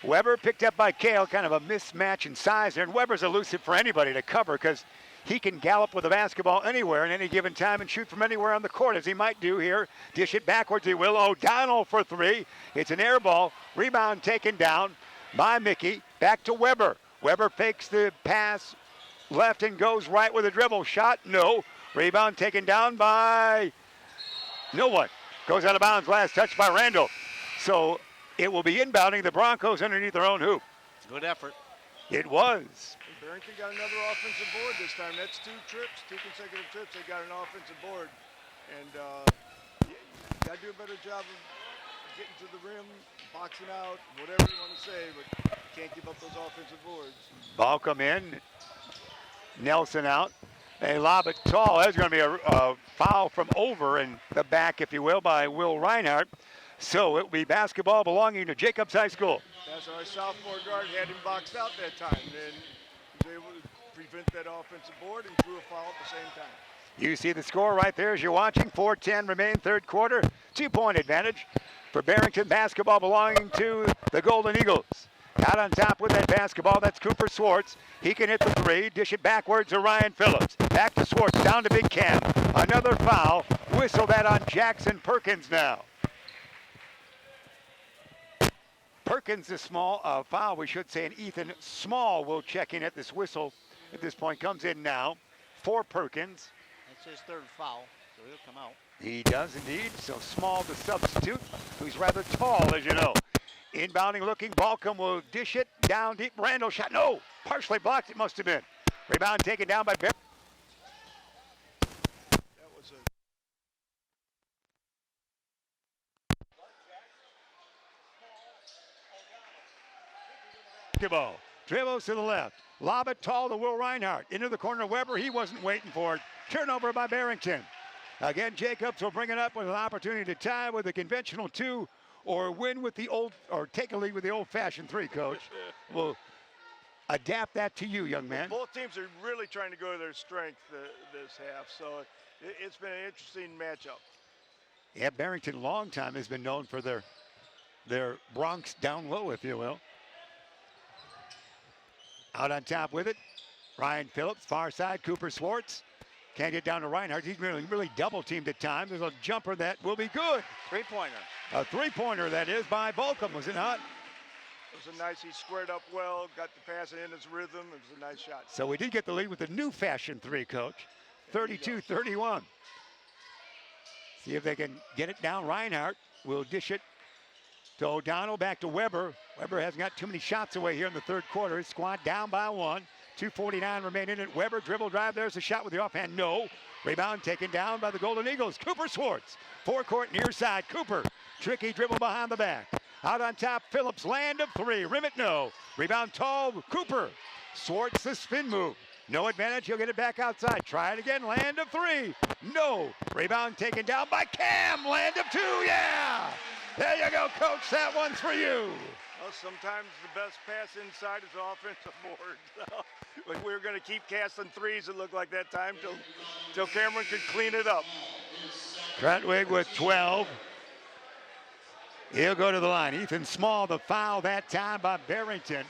Weber picked up by Kale, kind of a mismatch in size there. And Weber's elusive for anybody to cover because he can gallop with the basketball anywhere at any given time and shoot from anywhere on the court, as he might do here. Dish it backwards, he will. O'Donnell for three. It's an air ball. Rebound taken down by Mickey. Back to Weber. Weber fakes the pass left and goes right with a dribble. Shot, no. Rebound taken down by no one. Goes out of bounds. Last touch by Randall. So it will be inbounding the Broncos underneath their own hoop. Good effort. It was. Barrington got another offensive board this time. That's two consecutive trips. They got an offensive board. And you got to do a better job of getting to the rim, boxing out, whatever you want to say, but you can't give up those offensive boards. Ball come in. Nelson out. They lob it tall. There's going to be a foul from over in the back, if you will, by Will Reinhardt. So it will be basketball belonging to Jacobs High School. That's our sophomore guard had him boxed out that time. Then he was able to prevent that offensive board and drew a foul at the same time. You see the score right there as you're watching. 4:10 remain third quarter. 2-point advantage for Barrington. Basketball belonging to the Golden Eagles. Out on top with that basketball, that's Cooper Swartz. He can hit the three, dish it backwards to Ryan Phillips. Back to Swartz, down to Big Cam. Another foul. Whistle that on Jackson Perkins now. Perkins, the small foul, we should say, and Ethan Small will check in at this whistle. At this point, comes in now for Perkins. That's his third foul, so he'll come out. He does indeed. So Small, the substitute, who's rather tall, as you know. Inbounding, looking, Balcom will dish it down deep. Randall shot, no, partially blocked. It must have been. Rebound taken down by Barry. That was Basketball. Dribbles to the left. Lob it tall to Will Reinhardt. Into the corner, Weber. He wasn't waiting for it. Turnover by Barrington. Again, Jacobs will bring it up with an opportunity to tie with a conventional two or win with the old, or take a lead with the old-fashioned three, Coach. Well, adapt that to you, young man. Both teams are really trying to go to their strength this half, so it's been an interesting matchup. Yeah, Barrington, long time, has been known for their Bronx down low, if you will. Out on top with it, Ryan Phillips, far side, Cooper Swartz. Can't get down to Reinhardt. He's really double teamed at times. There's a jumper that will be good. Three-pointer. A three-pointer, that is, by Bolcom, was it not? It was a nice, he squared up well, got the pass in his rhythm. It was a nice shot. So we did get the lead with the new fashion three, Coach. 32-31. See if they can get it down. Reinhardt will dish it to O'Donnell, back to Weber. Weber hasn't got too many shots away here in the third quarter. His squad down by one. 2:49 remain in it. Weber dribble drive. There's a shot with the offhand. No. Rebound taken down by the Golden Eagles. Cooper Swartz. Forecourt near side. Cooper. Tricky dribble behind the back. Out on top, Phillips. Land of three. Rim it, no. Rebound tall. Cooper. Swartz the spin move. No advantage. He'll get it back outside. Try it again. Land of three. No. Rebound taken down by Cam. Land of two. Yeah. There you go, Coach. That one's for you. Well, sometimes the best pass inside is offensive board. Like we were going to keep casting threes, it looked like that time, till Cameron could clean it up. Krentwig with 12. He'll go to the line. Ethan Small, the foul that time by Barrington.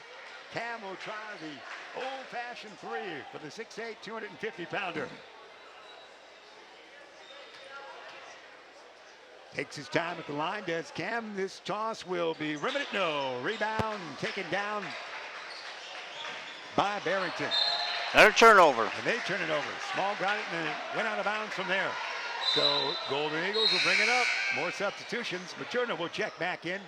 Cam will try the old-fashioned three for the 6'8", 250-pounder. Takes his time at the line, does Cam. This toss will be rimmed. No. Rebound taken down by Barrington. Another turnover. And they turn it over. Small got it and it went out of bounds from there. So Golden Eagles will bring it up. More substitutions. Materna will check back in.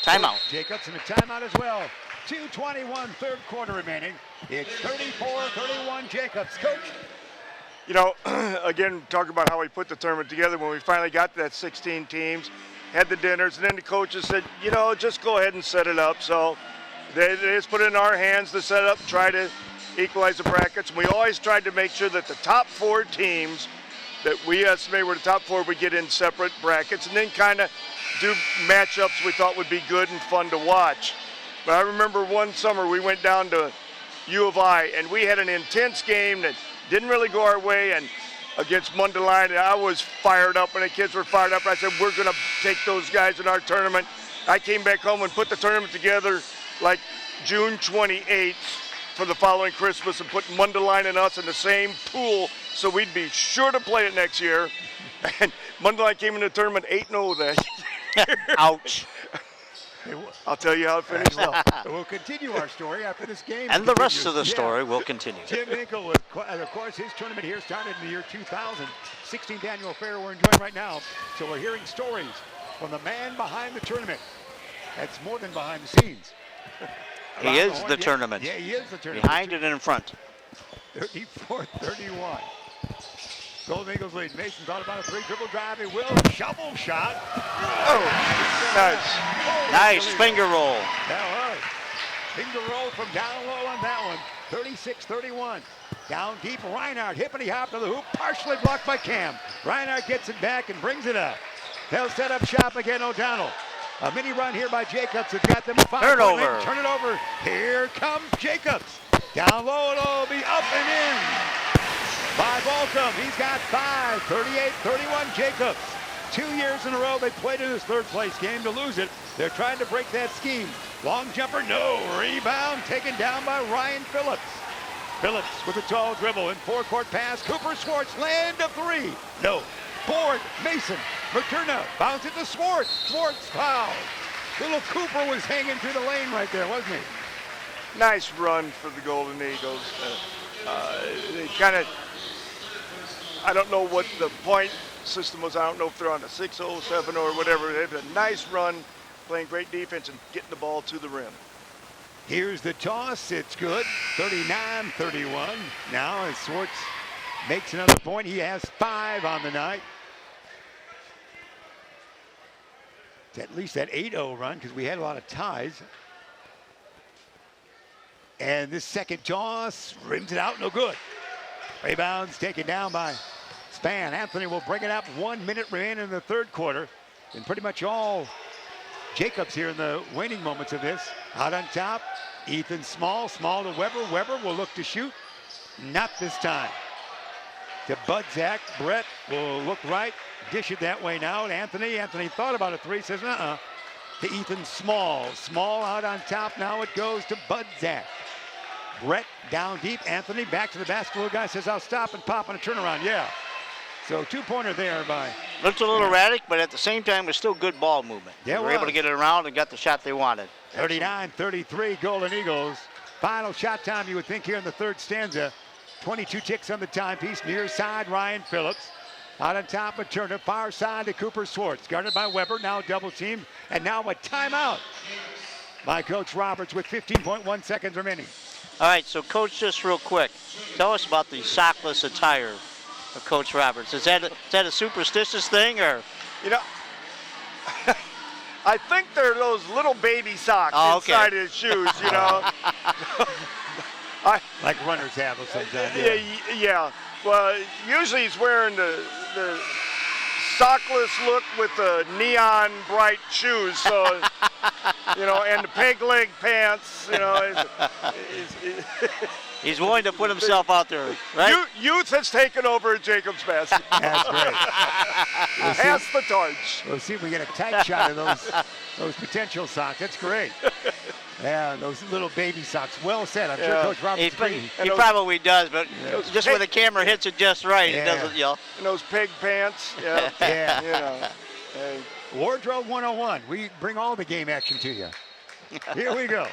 Timeout. Jacobs in a timeout as well. 2:21 third quarter remaining. It's 34-31 Jacobs. Coach. You know, again, talk about how we put the tournament together. When we finally got to that 16 teams, had the dinners, and then the coaches said, you know, just go ahead and set it up. So they just put it in our hands to set up, try to equalize the brackets. And we always tried to make sure that the top four teams that we estimate were the top four would get in separate brackets and then kind of do matchups we thought would be good and fun to watch. But I remember one summer we went down to U of I, and we had an intense game that didn't really go our way, and against Mundelein, and I was fired up, and the kids were fired up. I said, we're going to take those guys in our tournament. I came back home and put the tournament together like June 28th for the following Christmas and put Mundelein and us in the same pool so we'd be sure to play it next year. And Mundelein came in the tournament 8-0 that year. Ouch. I'll tell you how it finished. We'll continue our story after this game. And the rest of the story will continue. Jim Hinkle, of course, his tournament here started in the year 2000. 16th annual fair we're enjoying right now. So we're hearing stories from the man behind the tournament. That's more than behind the scenes. He is the tournament. Yeah, he is the tournament. Behind it and in front. 34-31. Golden Eagles lead. Mason thought about a three dribble drive. He will. Shovel shot. Oh, nice. Nice finger roll. That was. Finger roll from down low on that one. 36-31. Down deep, Reinhardt. Hippity hop to the hoop. Partially blocked by Cam. Reinhardt gets it back and brings it up. They'll set up shop again, O'Donnell. A mini run here by Jacobs. It's got them a 5-point lead. Turn it over. Here comes Jacobs. Down low, it'll be up and in by Bolcom. He's got 5. 38-31 Jacobs. 2 years in a row they played in this third place game to lose it. They're trying to break that scheme. Long jumper, no. Rebound taken down by Ryan Phillips. Phillips with a tall dribble and forecourt pass. Cooper Swartz, land of three. No. Board, Mason, Materna, bounce it to Swartz. Swartz foul. Little Cooper was hanging through the lane right there, wasn't he? Nice run for the Golden Eagles. They kind of, I don't know what the point system was. I don't know if they're on a 6-0, 7-0 or whatever. They have a nice run, playing great defense and getting the ball to the rim. Here's the toss. It's good. 39-31. Now as Swartz makes another point, he has 5 on the night. It's at least that 8-0 run because we had a lot of ties. And this second toss rims it out, no good. Rebounds taken down by Span. Anthony will bring it up. 1 minute remaining in the third quarter. And pretty much all Jacobs here in the waning moments of this. Out on top, Ethan Small to Weber. Weber will look to shoot. Not this time. To Budzak. Brett will look right. Dish it that way now to Anthony. Anthony thought about a three, says to Ethan Small. Small out on top. Now it goes to Budzak. Brett down deep. Anthony back to the basketball guy. Says, I'll stop and pop on a turnaround. Yeah. So two-pointer there by. Looked a little erratic, but at the same time, it was still good ball movement. Yeah, they were able to get it around and got the shot they wanted. 39-33 Golden Eagles. Final shot time, you would think, here in the third stanza. 22 ticks on the timepiece. Near side, Ryan Phillips. Out on top of Turner. Far side to Cooper Swartz. Guarded by Weber. Now double team. And now a timeout by Coach Roberts with 15.1 seconds remaining. All right, so Coach, just real quick, tell us about the sockless attire of Coach Roberts. Is that a superstitious thing, or? You know, I think they're those little baby socks inside his shoes, you know. Like runners have sometimes. Yeah. Well, usually he's wearing the sockless look with the neon bright shoes, so you know, and the peg leg pants, you know. He's willing to put himself out there, right? Youth has taken over at Jacobs basketball. That's great. Pass the torch. We'll see if we get a tight shot of those potential socks. That's great. Yeah, those little baby socks. Well said. I'm sure Coach Roberts he probably does, but just when the camera hits it just right, it doesn't yell. And those peg pants. Yeah. Yeah. You know. Wardrobe 101. We bring all the game action to you. Here we go.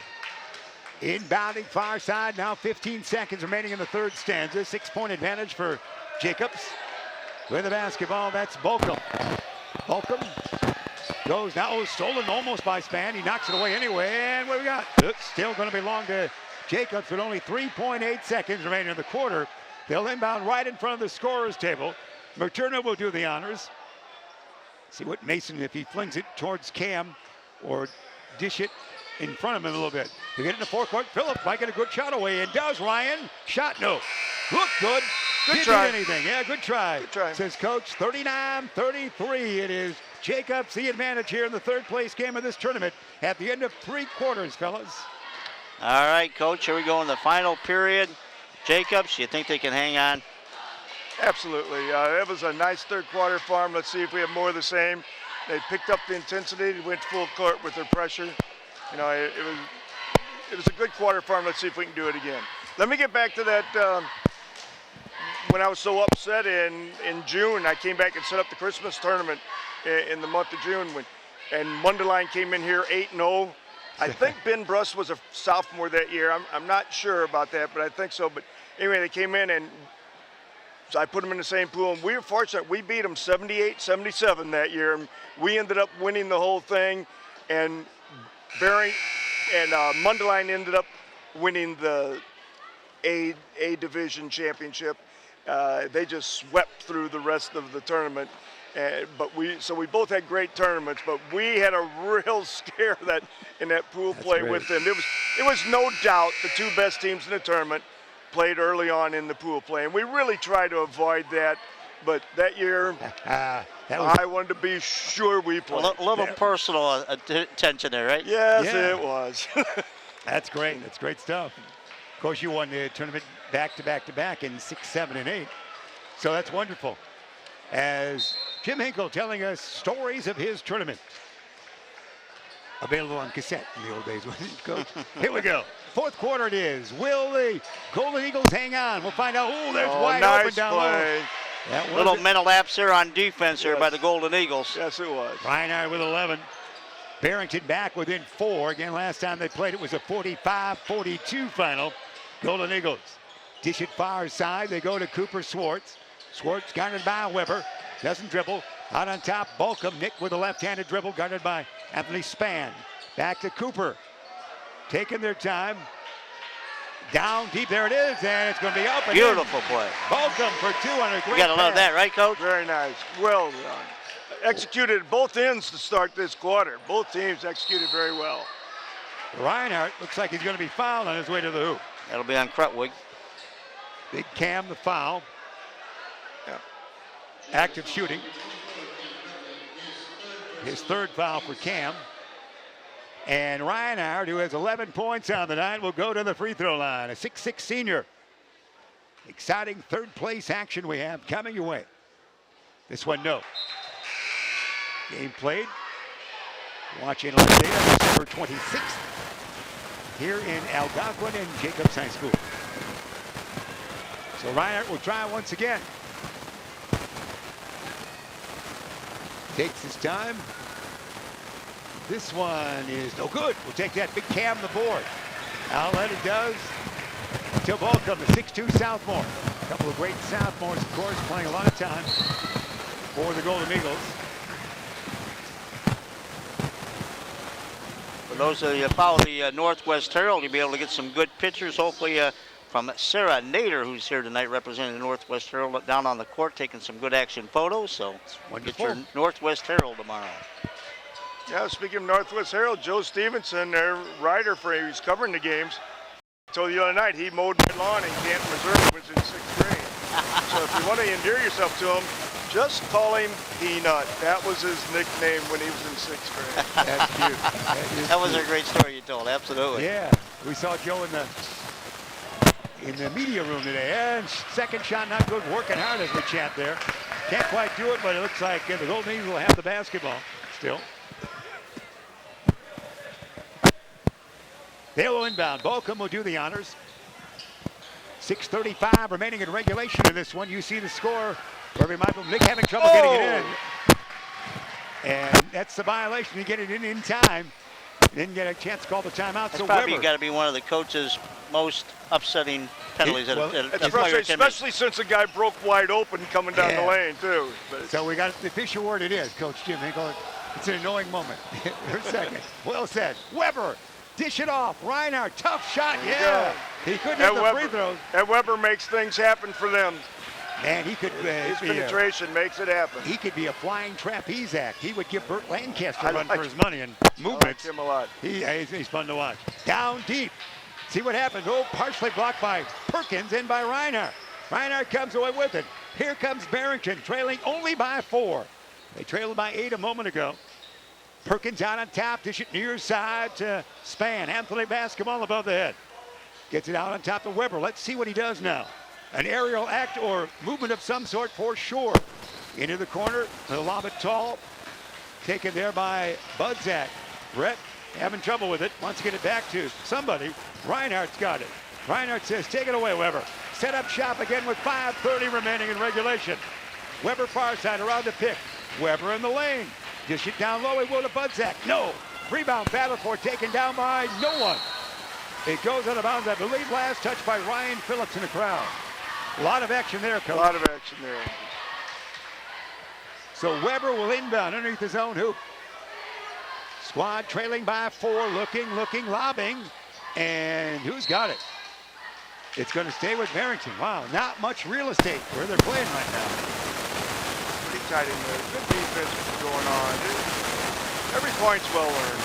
Inbounding far side. Now 15 seconds remaining in the third stanza. 6-point advantage for Jacobs. With the basketball, that's Bolcom. Bolcom goes now, stolen almost by Span. He knocks it away anyway, and what we got? It's still going to belong to Jacobs with only 3.8 seconds remaining in the quarter. They'll inbound right in front of the scorer's table. Materna will do the honors. See what Mason, if he flings it towards Cam or dish it in front of him a little bit. To get it in the forecourt, Phillips might get a good shot away, and does Ryan. Shot no. Look good. Good Didn't try. hit anything. Yeah, good try. Good try. Says Coach. 39-33. It is Jacobs the advantage here in the third place game of this tournament at the end of 3 quarters, fellas. All right, Coach, here we go in the final period. Jacobs, you think they can hang on? Absolutely. It was a nice third quarter for them. Let's see if we have more of the same. They picked up the intensity. They went full court with their pressure. You know, it was a good quarter for them. Let's see if we can do it again. Let me get back to that. When I was so upset in June, I came back and set up the Christmas tournament in the month of June, and Mundelein came in here 8-0. I think Ben Bruss was a sophomore that year. I'm not sure about that, but I think so. But anyway, they came in, and so I put them in the same pool, and we were fortunate. We beat them 78-77 that year, and we ended up winning the whole thing. And Barrington and Mundelein ended up winning the A division championship. They just swept through the rest of the tournament. But we both had great tournaments, but we had a real scare in that pool play with them. It was no doubt the 2 best teams in the tournament played early on in the pool play, and we really tried to avoid that. But that year, I wanted to be sure we played. A little personal attention there, right? Yes, it was. That's great. That's great stuff. Of course, you won the tournament back in 6, 7, and 8. So that's wonderful. As Jim Hinkle telling us stories of his tournament. Available on cassette in the old days, wasn't it, Coach? Here we go. Fourth quarter it is. Will the Golden Eagles hang on? We'll find out. Oh, there's wide nice open down play. low. Little mental lapse there on defense here by the Golden Eagles. Yes, it was. Reinhardt with 11. Barrington back within 4. Again, last time they played, it was a 45-42 final. Golden Eagles dish it far side. They go to Cooper Swartz. Swartz guarded by Weber. Doesn't dribble. Out on top, Bolcom. Nick with a left-handed dribble guarded by Anthony Span. Back to Cooper. Taking their time. Down deep, there it is, and it's going to be up. Beautiful play. Bolcom for 2 on a great You got to love that, right, Coach? Very nice. Well done. Executed both ends to start this quarter. Both teams executed very well. Reinhardt looks like he's going to be fouled on his way to the hoop. That'll be on Krutwig. Big Cam, the foul. Active shooting. His 3rd foul for Cam. And Reinhardt, who has 11 points on the night, will go to the free throw line. A 6'6 senior. Exciting third place action we have coming your way. This one, no. Game played. Watching a little data, December 26th. Here in Algonquin and Jacobs High School. So Reinhardt will try once again. Takes his time. This one is no good. We'll take that big cam the board. Outlet it does. To Balcom, the 6'2 sophomore. A couple of great sophomores, of course, playing a lot of time for the Golden Eagles. For those of you who follow the Northwest Herald, you'll be able to get some good pictures, hopefully, from Sarah Nader, who's here tonight representing the Northwest Herald down on the court, taking some good action photos. So get your Northwest Herald tomorrow. Yeah, speaking of Northwest Herald, Joe Stevenson, their writer he's covering the games, told the other night he mowed my lawn in Canton, Missouri, when he was in 6th grade. So if you want to endear yourself to him, just call him Peanut. That was his nickname when he was in 6th grade. That's cute. That was a great story you told, absolutely. Yeah, we saw Joe in the media room today. And second shot not good, working hard as we chat there. Can't quite do it, but it looks like the Golden Eagles will have the basketball still. They'll inbound. Balcom will do the honors. 6:35 remaining in regulation in this one. You see the score. Wherever Michael Nick having trouble getting it in. And that's the violation. You get it in time. Didn't get a chance to call the timeout. That's so probably Weber. got to be one of the coach's most upsetting penalties. It's frustrating, especially since the guy broke wide open coming down the lane, too. So we got the official word it is, Coach Jim Hinkle. It's an annoying moment. For a second. Well said. Weber. Dish it off. Reinhardt, tough shot. Yeah. He couldn't hit the free throws. And Weber makes things happen for them. And he could. His penetration makes it happen. He could be a flying trapeze act. He would give Burt Lancaster a run for his money and movements. I like him a lot. He's fun to watch. Down deep. See what happens. Oh, partially blocked by Perkins and by Reinhardt. Reinhardt comes away with it. Here comes Barrington, trailing only by 4. They trailed by 8 a moment ago. Perkins out on top, dish it near side to Span. Anthony basketball above the head. Gets it out on top of Weber. Let's see what he does now. An aerial act or movement of some sort for sure. Into the corner, the lob it tall. Taken there by Budzak. Brett having trouble with it. Wants to get it back to somebody. Reinhardt's got it. Reinhardt says, take it away, Weber. Set up shop again with 5:30 remaining in regulation. Weber far side around the pick. Weber in the lane. Dish it down low, he will to Budzak. No. Rebound battle for taken down by no one. It goes out of bounds, I believe, last touch by Ryan Phillips in the crowd. A lot of action there, Coach. A lot of action there. So Weber will inbound underneath his own hoop. Squad trailing by 4, looking, lobbing. And who's got it? It's going to stay with Barrington. Wow, not much real estate where they're playing right now. Pretty tight in there. Good defense going on. Every point's well earned.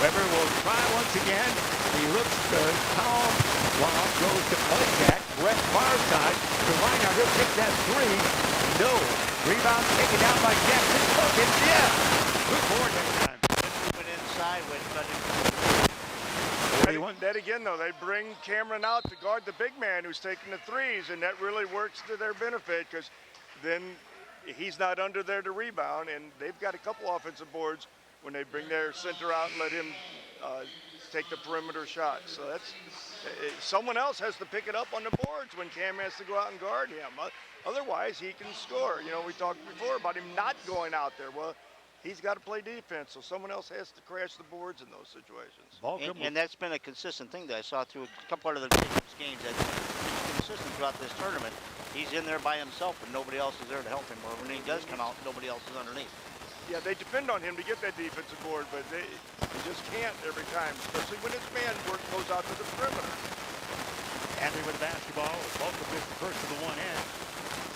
Weber will try once again. He looks good. Calm. Lob goes to Budzak. Brett far side. To Reinhardt. He'll take that 3. No. Rebound taken down by Jackson Perkins. Yeah. Good board that time. Moving inside with That again, though, they bring Cameron out to guard the big man who's taking the threes, and that really works to their benefit because then he's not under there to rebound, and they've got a couple offensive boards when they bring their center out and let him take the perimeter shot. So that's someone else has to pick it up on the boards when Cam has to go out and guard him. Otherwise, he can score. You know, we talked before about him not going out there. Well, he's got to play defense, so someone else has to crash the boards in those situations. And that's been a consistent thing that I saw through a couple of the games. That's been consistent throughout this tournament. He's in there by himself, and nobody else is there to help him. Or when he does come out, nobody else is underneath. Yeah, they depend on him to get that defensive board, but they just can't every time, especially when his man work goes out to the perimeter. Anthony with the basketball. Balcom is the first to the one end.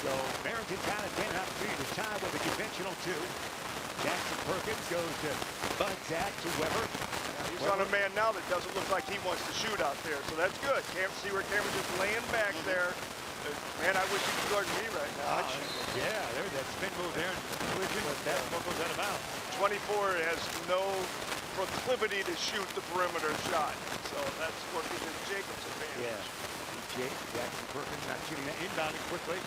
So Barrington's got a 10 opportunity to tie with a conventional 2. Jackson Perkins goes to Budzak to Weber. He's on a man now that doesn't look like he wants to shoot out there, so that's good. See where Cameron just laying back there. Man, I wish he could guard me right now. Yeah, there's that spin move there. That's what goes out of bounds. 24 has no proclivity to shoot the perimeter shot. So that's working to Jacob's advantage. Yeah. Jackson Perkins not shooting that. Inbounding quickly.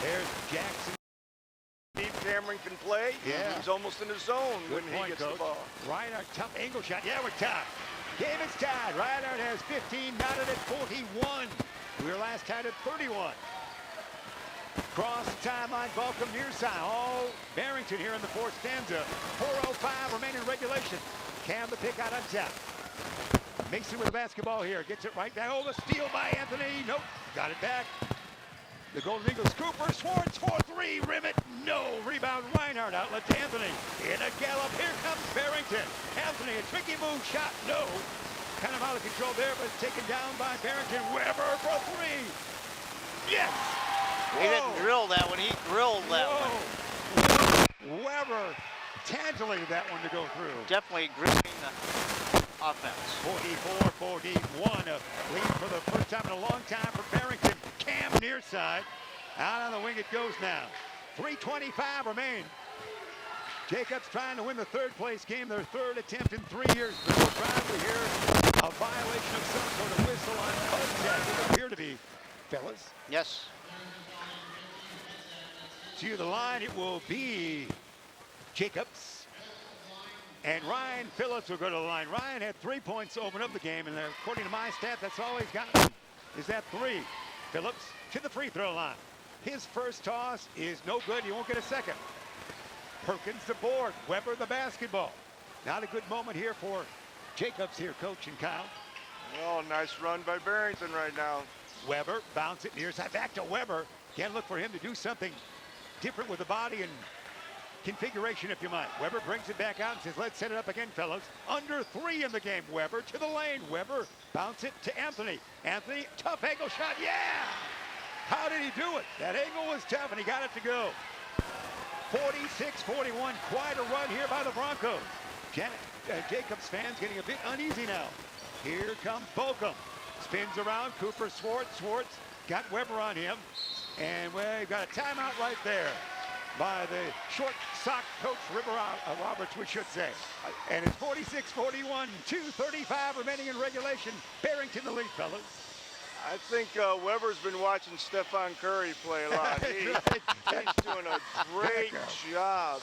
There's Jackson. Steve Cameron can play. Yeah. He's almost in his zone Good when point, he gets Coach. the ball. Reinhardt, tough angle shot. Yeah, we're tied. Game is tied. Reinhardt has 15, knotted at 41. We were last tied at 31. Cross the timeline, Balcom near side. All Barrington here in the fourth stanza. 4:05 remaining in regulation. Cam the pick out on top. Mason with the basketball here. Gets it right down. Oh, the steal by Anthony. Nope. Got it back. The Golden Eagles, Cooper, Schwartz, 4-3, rim it, no. Rebound, Reinhardt, outlet to Anthony. In a gallop, here comes Barrington. Anthony, a tricky move, shot, no. Kind of out of control there, but taken down by Barrington. Weber for three. Yes! He didn't drill that one, he drilled that one. Weber tangilated that one to go through. Definitely gripping the offense. 44-41, a lead for the first time in a long time for Barrington. Cam near side. Out on the wing it goes now. 3:25 remain. Jacobs trying to win the third place game, their third attempt in 3 years. But we'll probably hear a violation of some sort of whistle on contact. It appear to be, fellas. Yes. To the line, it will be Jacobs. And Ryan Phillips will go to the line. Ryan had 3 points to open up the game, and according to my stat, that's all he's got is that 3. Phillips to the free throw line. His first toss is no good. He won't get a second. Perkins the board. Weber the basketball. Not a good moment here for Jacobs here, Coach and Kyle. Oh, nice run by Barrington right now. Weber bounce it near side. Back to Weber. Can't look for him to do something different with the body and configuration, if you might. Weber brings it back out and says, let's set it up again, fellas. Under 3 in the game. Weber to the lane. Weber bounce it to Anthony. Anthony, tough angle shot. Yeah! How did he do it? That angle was tough, and he got it to go. 46-41. Quite a run here by the Broncos. Jacobs fans getting a bit uneasy now. Here comes Balcom. Spins around. Cooper, Schwartz got Weber on him. And we've got a timeout right there by the short sock coach, Roberts, we should say. And it's 46-41, 2:35 remaining in regulation. Barrington the lead, fellas. I think Weber's been watching Stephon Curry play a lot. He's doing a great job.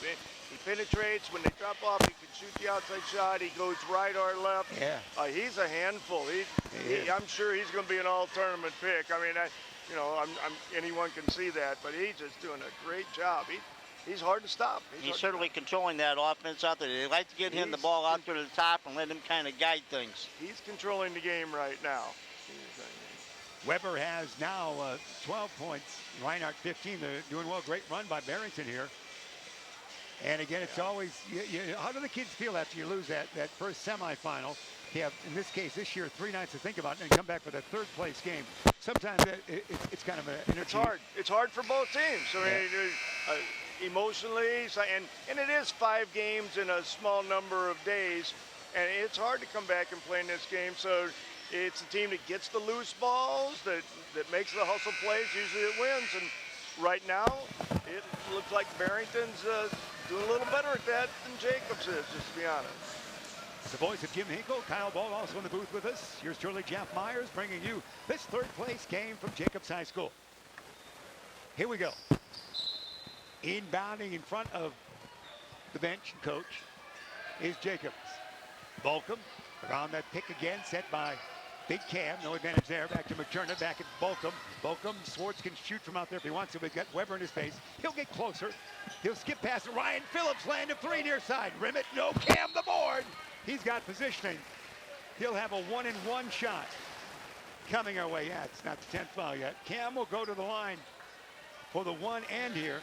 He penetrates. When they drop off, he can shoot the outside shot. He goes right or left. Yeah. He's a handful. I'm sure he's going to be an all-tournament pick. I mean, anyone can see that, but he's just doing a great job. He's hard to stop. He's certainly controlling that offense out there. They like to get him the ball out to the top and let him kind of guide things. He's controlling the game right now. Weber has now 12 points. Reinhardt 15. They're doing well. Great run by Barrington here. And again, it's always, how do the kids feel after you lose that first semifinal? You have, in this case, this year, 3 nights to think about it and come back for that third place game. Sometimes it's kind of an energy. It's hard. It's hard for both teams. Emotionally, and it is 5 games in a small number of days, and it's hard to come back and play in this game. So it's the team that gets the loose balls, that makes the hustle plays. Usually it wins, and right now it looks like Barrington's doing a little better at that than Jacobs is, just to be honest. The voice of Jim Hinkle, Kyle Ball also in the booth with us. Here's truly Jeff Myers bringing you this third place game from Jacobs High School. Here we go. Inbounding in front of the bench and coach is Jacobs. Balcom around that pick again, set by Big Cam. No advantage there. Back to McTurner, back at Balcom. Balcom, Schwartz can shoot from out there if he wants to, but he's got Weber in his face. He'll get closer. He'll skip past it. Ryan Phillips land a 3 near side. Rim it, no. Cam the board. He's got positioning. He'll have a 1-and-1 shot coming our way. Yeah, it's not the 10th foul yet. Cam will go to the line for the 1 end here.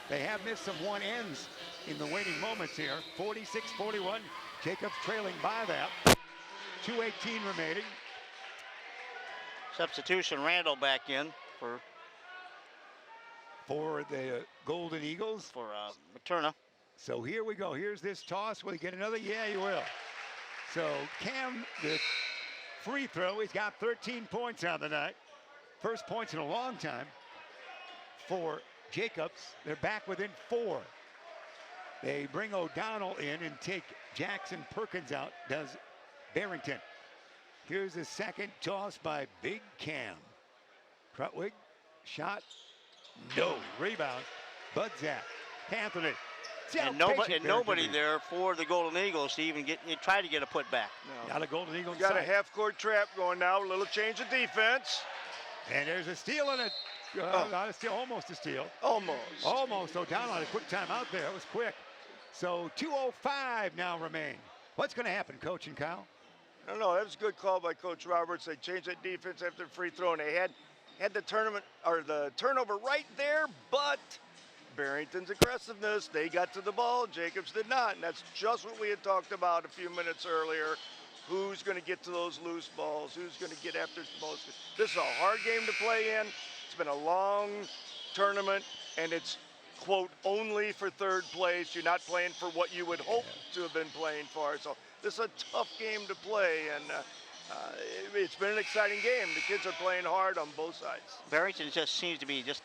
They have missed some 1 ends in the waiting moments here. 46-41. Jacobs trailing by that. 2:18 remaining. Substitution, Randall back in for the Golden Eagles. For Materna. So here we go. Here's this toss. Will he get another? Yeah, he will. So Cam, the free throw, he's got 13 points on the night. First points in a long time for Jacobs. They're back within 4. They bring O'Donnell in and take Jackson Perkins out, does Barrington. Here's the second toss by Big Cam. Krutwig, shot, no. Rebound, Budzak, Anthony. And nobody there for the Golden Eagles to even try to get a putback. No. Now the Golden Eagles got a half-court trap going now. A little change of defense. And there's a steal and not a steal, almost a steal. Almost. O'Donnell had a quick timeout there. It was quick. So 2:05 now remain. What's going to happen, Coach and Kyle? I don't know. That was a good call by Coach Roberts. They changed that defense after the free throw, and they had the turnover right there, but Barrington's aggressiveness, they got to the ball. Jacobs did not, and that's just what we had talked about a few minutes earlier. Who's going to get to those loose balls? Who's going to get after the most? This is a hard game to play in. It's been a long tournament, and it's, quote, only for third place. You're not playing for what you would hope to have been playing for. So this is a tough game to play, and it's been an exciting game. The kids are playing hard on both sides. Barrington just seems to be just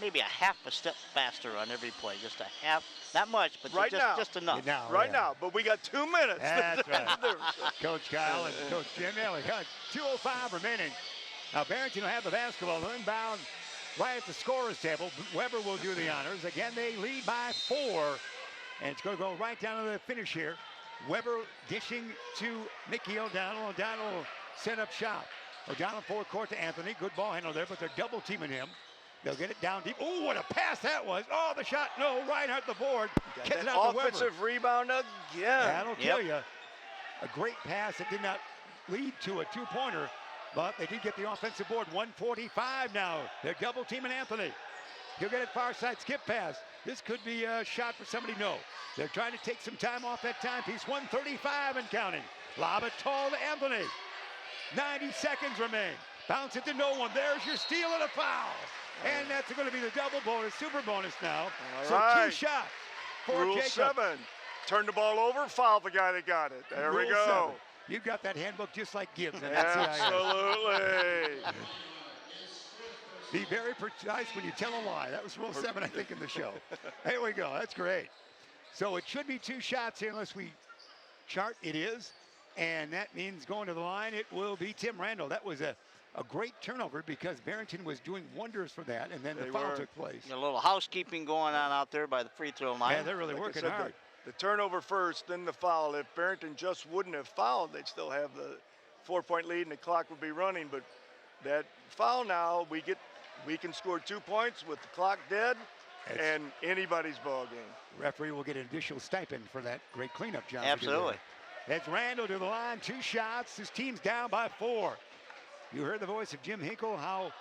maybe a half a step faster on every play. Just a half, not much, but just enough. Now, but we got 2 minutes. That's right. Coach Kyle and Coach Jim Ellie. 2:05 remaining. Now Barrington will have the basketball. They'll inbound right at the scorer's table. Weber will do the honors. Again, they lead by 4. And it's going to go right down to the finish here. Weber dishing to Mickey O'Donnell. O'Donnell will set up shop. O'Donnell forward court to Anthony. Good ball handle there, but they're double teaming him. They'll get it down deep. Oh, what a pass that was. Oh, the shot. No, right at the board. Gets it out to Weber. Offensive rebound again. That'll kill you. A great pass that did not lead to a two-pointer, but they did get the offensive board. 1:45 now. They're double teaming Anthony. He'll get it far side skip pass. This could be a shot for somebody. No. They're trying to take some time off that timepiece. 1:35 and counting. Lob it tall to Anthony. 90 seconds remain. Bounce it to no one. There's your steal and a foul. And that's going to be the double bonus, super bonus now. All so right. 2 shots for Rule Jacob. 7. Turn the ball over, foul the guy that got it. There we go. 7. You've got that handbook just like Gibbs. Absolutely. Be very precise when you tell a lie. That was Rule 7, I think, in the show. Here we go. That's great. So it should be 2 shots here unless we chart. It is. And that means going to the line, it will be Tim Randall. That was a great turnover because Barrington was doing wonders for that, and then the foul took place. A little housekeeping going on out there by the free throw line. Yeah, they're really working hard. The turnover first, then the foul. If Barrington just wouldn't have fouled, they'd still have the 4-point lead and the clock would be running. But that foul now, we can score 2 points with the clock dead and anybody's ball game. Referee will get an additional stipend for that great cleanup job. Absolutely. It's Randall to the line, 2 shots. His team's down by 4. You heard the voice of Jim Hinkle, how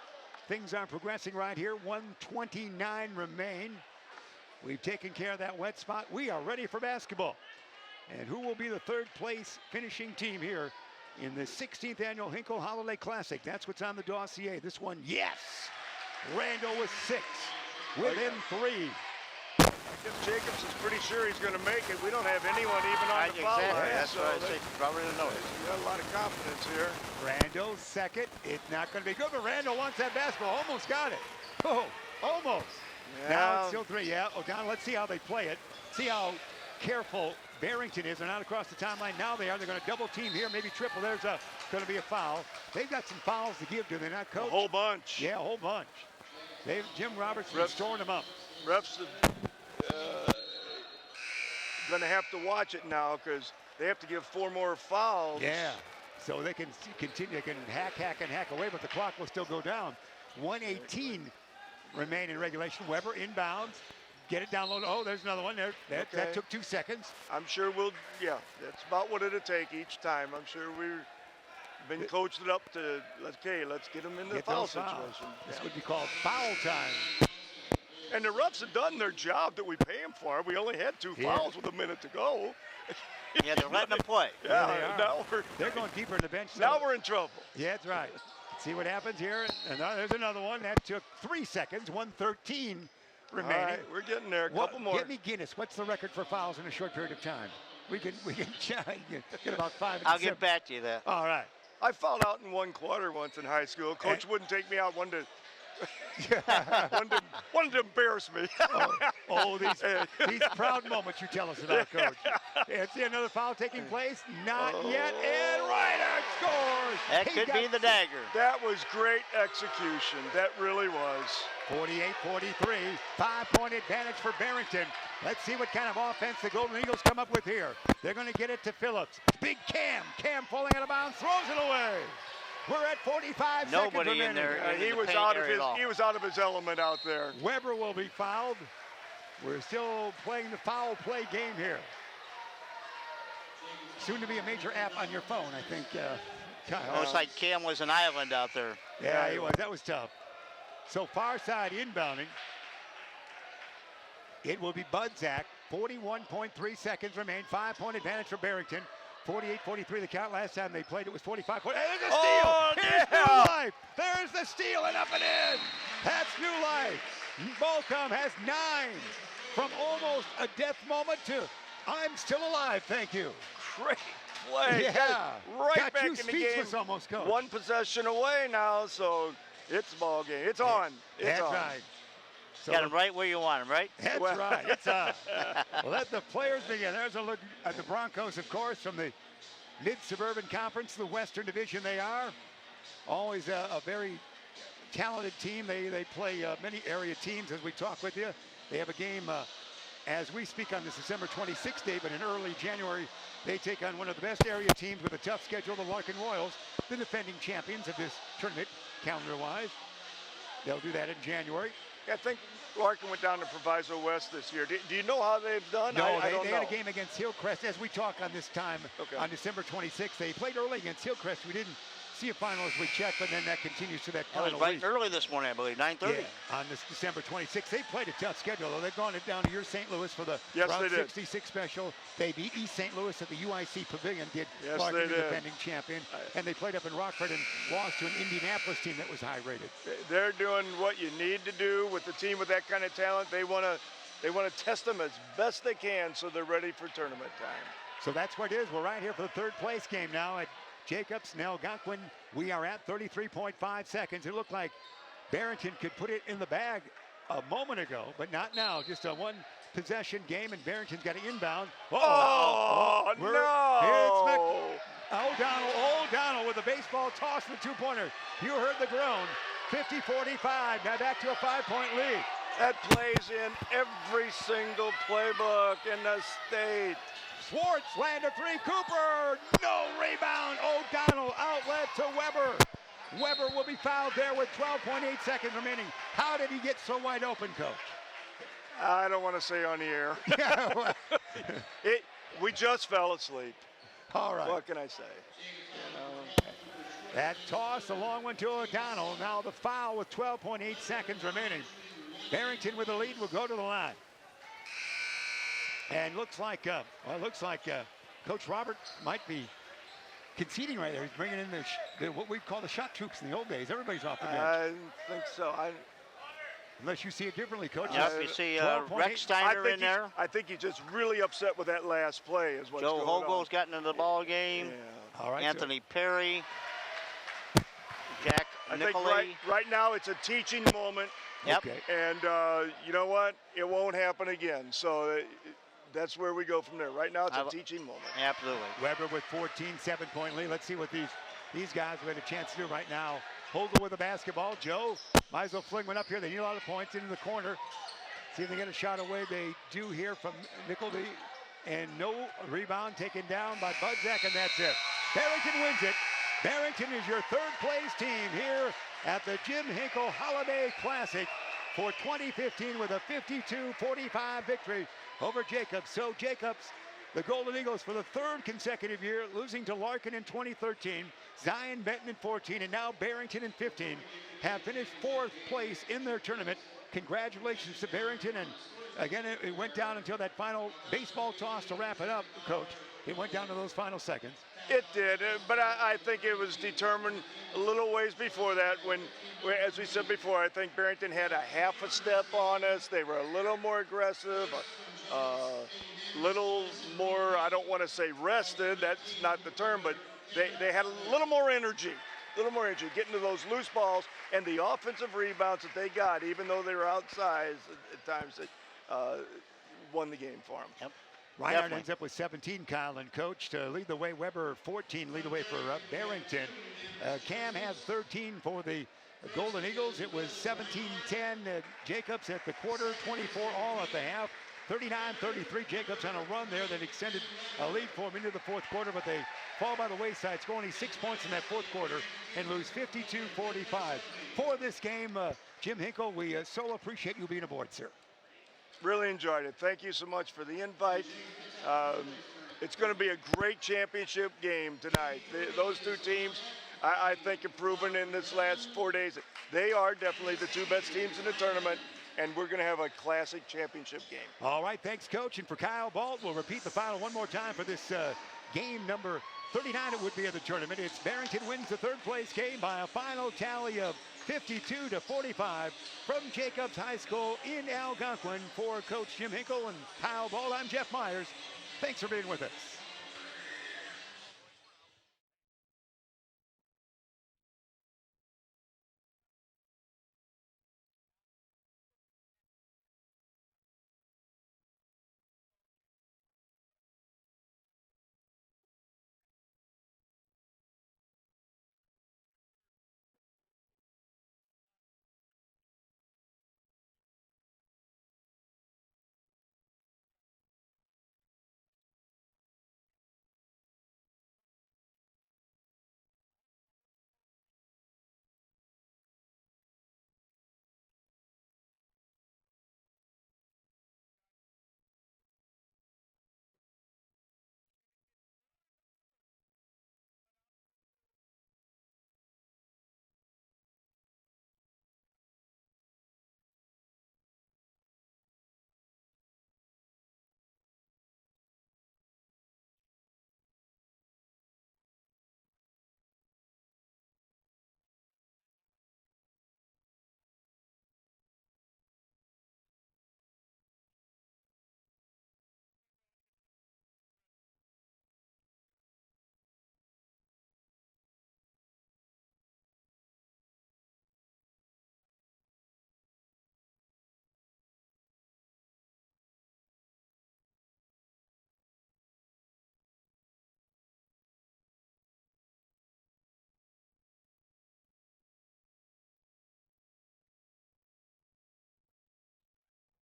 things are progressing right here. 1:29 remain. We've taken care of that wet spot. We are ready for basketball. And who will be the 3rd place finishing team here in the 16th annual Hinkle Holiday Classic? That's what's on the dossier. This one, yes. Randall with 6, within 3. Jacobs is pretty sure he's going to make it. We don't have anyone even on the foul line. That's what I was thinking. Probably didn't notice. We got a lot of confidence here. Randall second. It's not going to be good, but Randall wants that basketball. Almost got it. Oh, almost. Yeah. Now it's still 3. Yeah, O'Donnell, let's see how they play it. See how careful Barrington is. They're not across the timeline. Now they are. They're going to double team here, maybe triple. There's going to be a foul. They've got some fouls to give, do they not, Coach? A whole bunch. Yeah, a whole bunch. Jim Roberts is storing them up. Refs going to have to watch it now because they have to give 4 more fouls. Yeah, so they can continue. They can hack away, but the clock will still go down. 1:18 remain in regulation. Weber inbounds. Get it down low. Oh, there's another one there. That took 2 seconds. I'm sure that's about what it'll take each time. I'm sure we've been coached it up to, let's get them into the foul situation. This would be called foul time. And the refs have done their job that we pay them for. We only had 2 fouls with a minute to go. Yeah, they're letting them play. Yeah, they're going deeper in the bench. Now we're in trouble. Yeah, that's right. See what happens here. And there's another one. That took 3 seconds. 1:13 remaining. All right, we're getting there. A couple more. Get me Guinness. What's the record for fouls in a short period of time? We can get about 5. I'll get back to you there. All right. I fouled out in 1 quarter once in high school. Coach wouldn't take me out. Wanted to embarrass me. Oh, these proud moments you tell us about, Coach. And see another foul taking place? Not yet. And Ryder scores. That could be the dagger. That was great execution. That really was. 48-43, 5-point advantage for Barrington. Let's see what kind of offense the Golden Eagles come up with here. They're going to get it to Phillips. Big Cam. Cam falling out of bounds, throws it away. We're at 45 seconds Nobody in remaining. there. He was out of his element out there. Weber will be fouled. We're still playing the foul play game here. Soon to be a major app on your phone, I think. Looks like Cam was an island out there. Yeah, he was. That was tough. So far side inbounding. It will be Budzak. 41.3 seconds remain. 5-point advantage for Barrington. 48-43 the count. Last time they played it was 45. There's a steal. Oh, Here's yeah. New Life. There's the steal and up and in. That's New Life. Bolcom has 9 from almost a death moment to I'm still alive. Thank you. Great play. Yeah. Right Got back you in the speechless game. almost, Coach. One possession away now, so it's ball game. It's on. It's That's on. right. So Got him right where you want him, right? That's right. It's on. Let the players begin. There's a look at the Broncos, of course, from the Mid-Suburban Conference, the Western Division they are. Always a very talented team. They play many area teams as we talk with you. They have a game as we speak on this December 26th day, but in early January, they take on one of the best area teams with a tough schedule, the Larkin Royals, the defending champions of this tournament, calendar-wise. They'll do that in January. I think Larkin went down to Proviso West this year. Do you know how they've done? No, I don't they know. had a game against Hillcrest as we talk on this time on December 26th. They played early against Hillcrest. We didn't see a final as we checked, but then that continues to that That was final bright week. and early this morning, I believe, 9:30. Yeah, on this December 26th. They played a tough schedule, though. They've gone down to your St. Louis for the Yes, Route they did. 66 special. They beat East St. Louis at the UIC Pavilion, did Yes, Larkin, they the did. defending champion. And they played up in Rockford and lost to an Indianapolis team that was high rated. They're doing what you need to do with the team with that kind of talent. They want to test them as best they can so they're ready for tournament time. So that's what it is. We're right here for the third place game now at Jacobs, Algonquin. We are at 33.5 seconds. It looked like Barrington could put it in the bag a moment ago, but not now. Just a one possession game, and Barrington's got to inbound. Oh, no! O'Donnell with a baseball toss and the two-pointer. You heard the groan. 50-45. Now back to a 5-point lead. That plays in every single playbook in the state. Schwartz land a three. Cooper, no rebound. O'Donnell outlet to Weber. Weber will be fouled there with 12.8 seconds remaining. How did he get so wide open, Coach? I don't want to say on the air. We just fell asleep. All right. What can I say? That toss, a long one to O'Donnell. Now the foul with 12.8 seconds remaining. Barrington with the lead will go to the line. And looks like Coach Robert might be conceding right there. He's bringing in what we call the shot troops in the old days. Everybody's off the bench. I think so. Unless you see it differently, Coach. Yep, you see Rex Steiner in there. I think he's just really upset with that last play is what's Joe going on. Hogel's gotten into the ball game. Yeah. All right, Anthony Perry. Jack I Nicolay. think right now it's a teaching moment. Yep. Okay. And you know what? It won't happen again. So that's where we go from there. Right now it's a teaching moment. Absolutely. Weber with 14, 7-point lead. Let's see what these guys will get a chance to do right now. Holder with the basketball. Joe might as well fling one up here. They need a lot of points into the corner. See if they get a shot away. They do here from Nickelby. And no rebound taken down by Budzak, and that's it. Barrington wins it. Barrington is your third place team here at the Jim Hinkle Holiday Classic for 2015 with a 52-45 victory over Jacobs. So Jacobs, the Golden Eagles for the third consecutive year, losing to Larkin in 2013, Zion Benton in 14, and now Barrington in 15, have finished fourth place in their tournament. Congratulations to Barrington. And again, it went down until that final baseball toss to wrap it up, Coach. It went down to those final seconds. It did, but I think it was determined a little ways before that when, as we said before, I think Barrington had a half a step on us. They were a little more aggressive, a little more, I don't want to say rested, that's not the term, but they had a little more energy, getting to those loose balls and the offensive rebounds that they got, even though they were outsized at times. won the game for them. Yep. Reinhardt Definitely. ends up with 17, Kyle, and coach to lead the way. Weber 14, lead the way for Barrington. Cam has 13 for the Golden Eagles. It was 17-10. Jacobs at the quarter, 24 all at the half. 39-33. Jacobs on a run there that extended a lead for them into the fourth quarter, but they fall by the wayside, score only 6 points in that fourth quarter and lose 52-45. For this game, Jim Hinkle, we so appreciate you being aboard, sir. Really enjoyed it. Thank you so much for the invite. It's going to be a great championship game tonight. Those two teams, I think, have proven in this last 4 days they are definitely the two best teams in the tournament, and we're going to have a classic championship game. All right, thanks, Coach. And for Kyle Balt, we'll repeat the final one more time for this game number 39 it would be of the tournament. It's Barrington wins the third place game by a final tally of 52-45 from Jacobs High School in Algonquin. For Coach Jim Hinkle and Kyle Ball, I'm Jeff Myers. Thanks for being with us.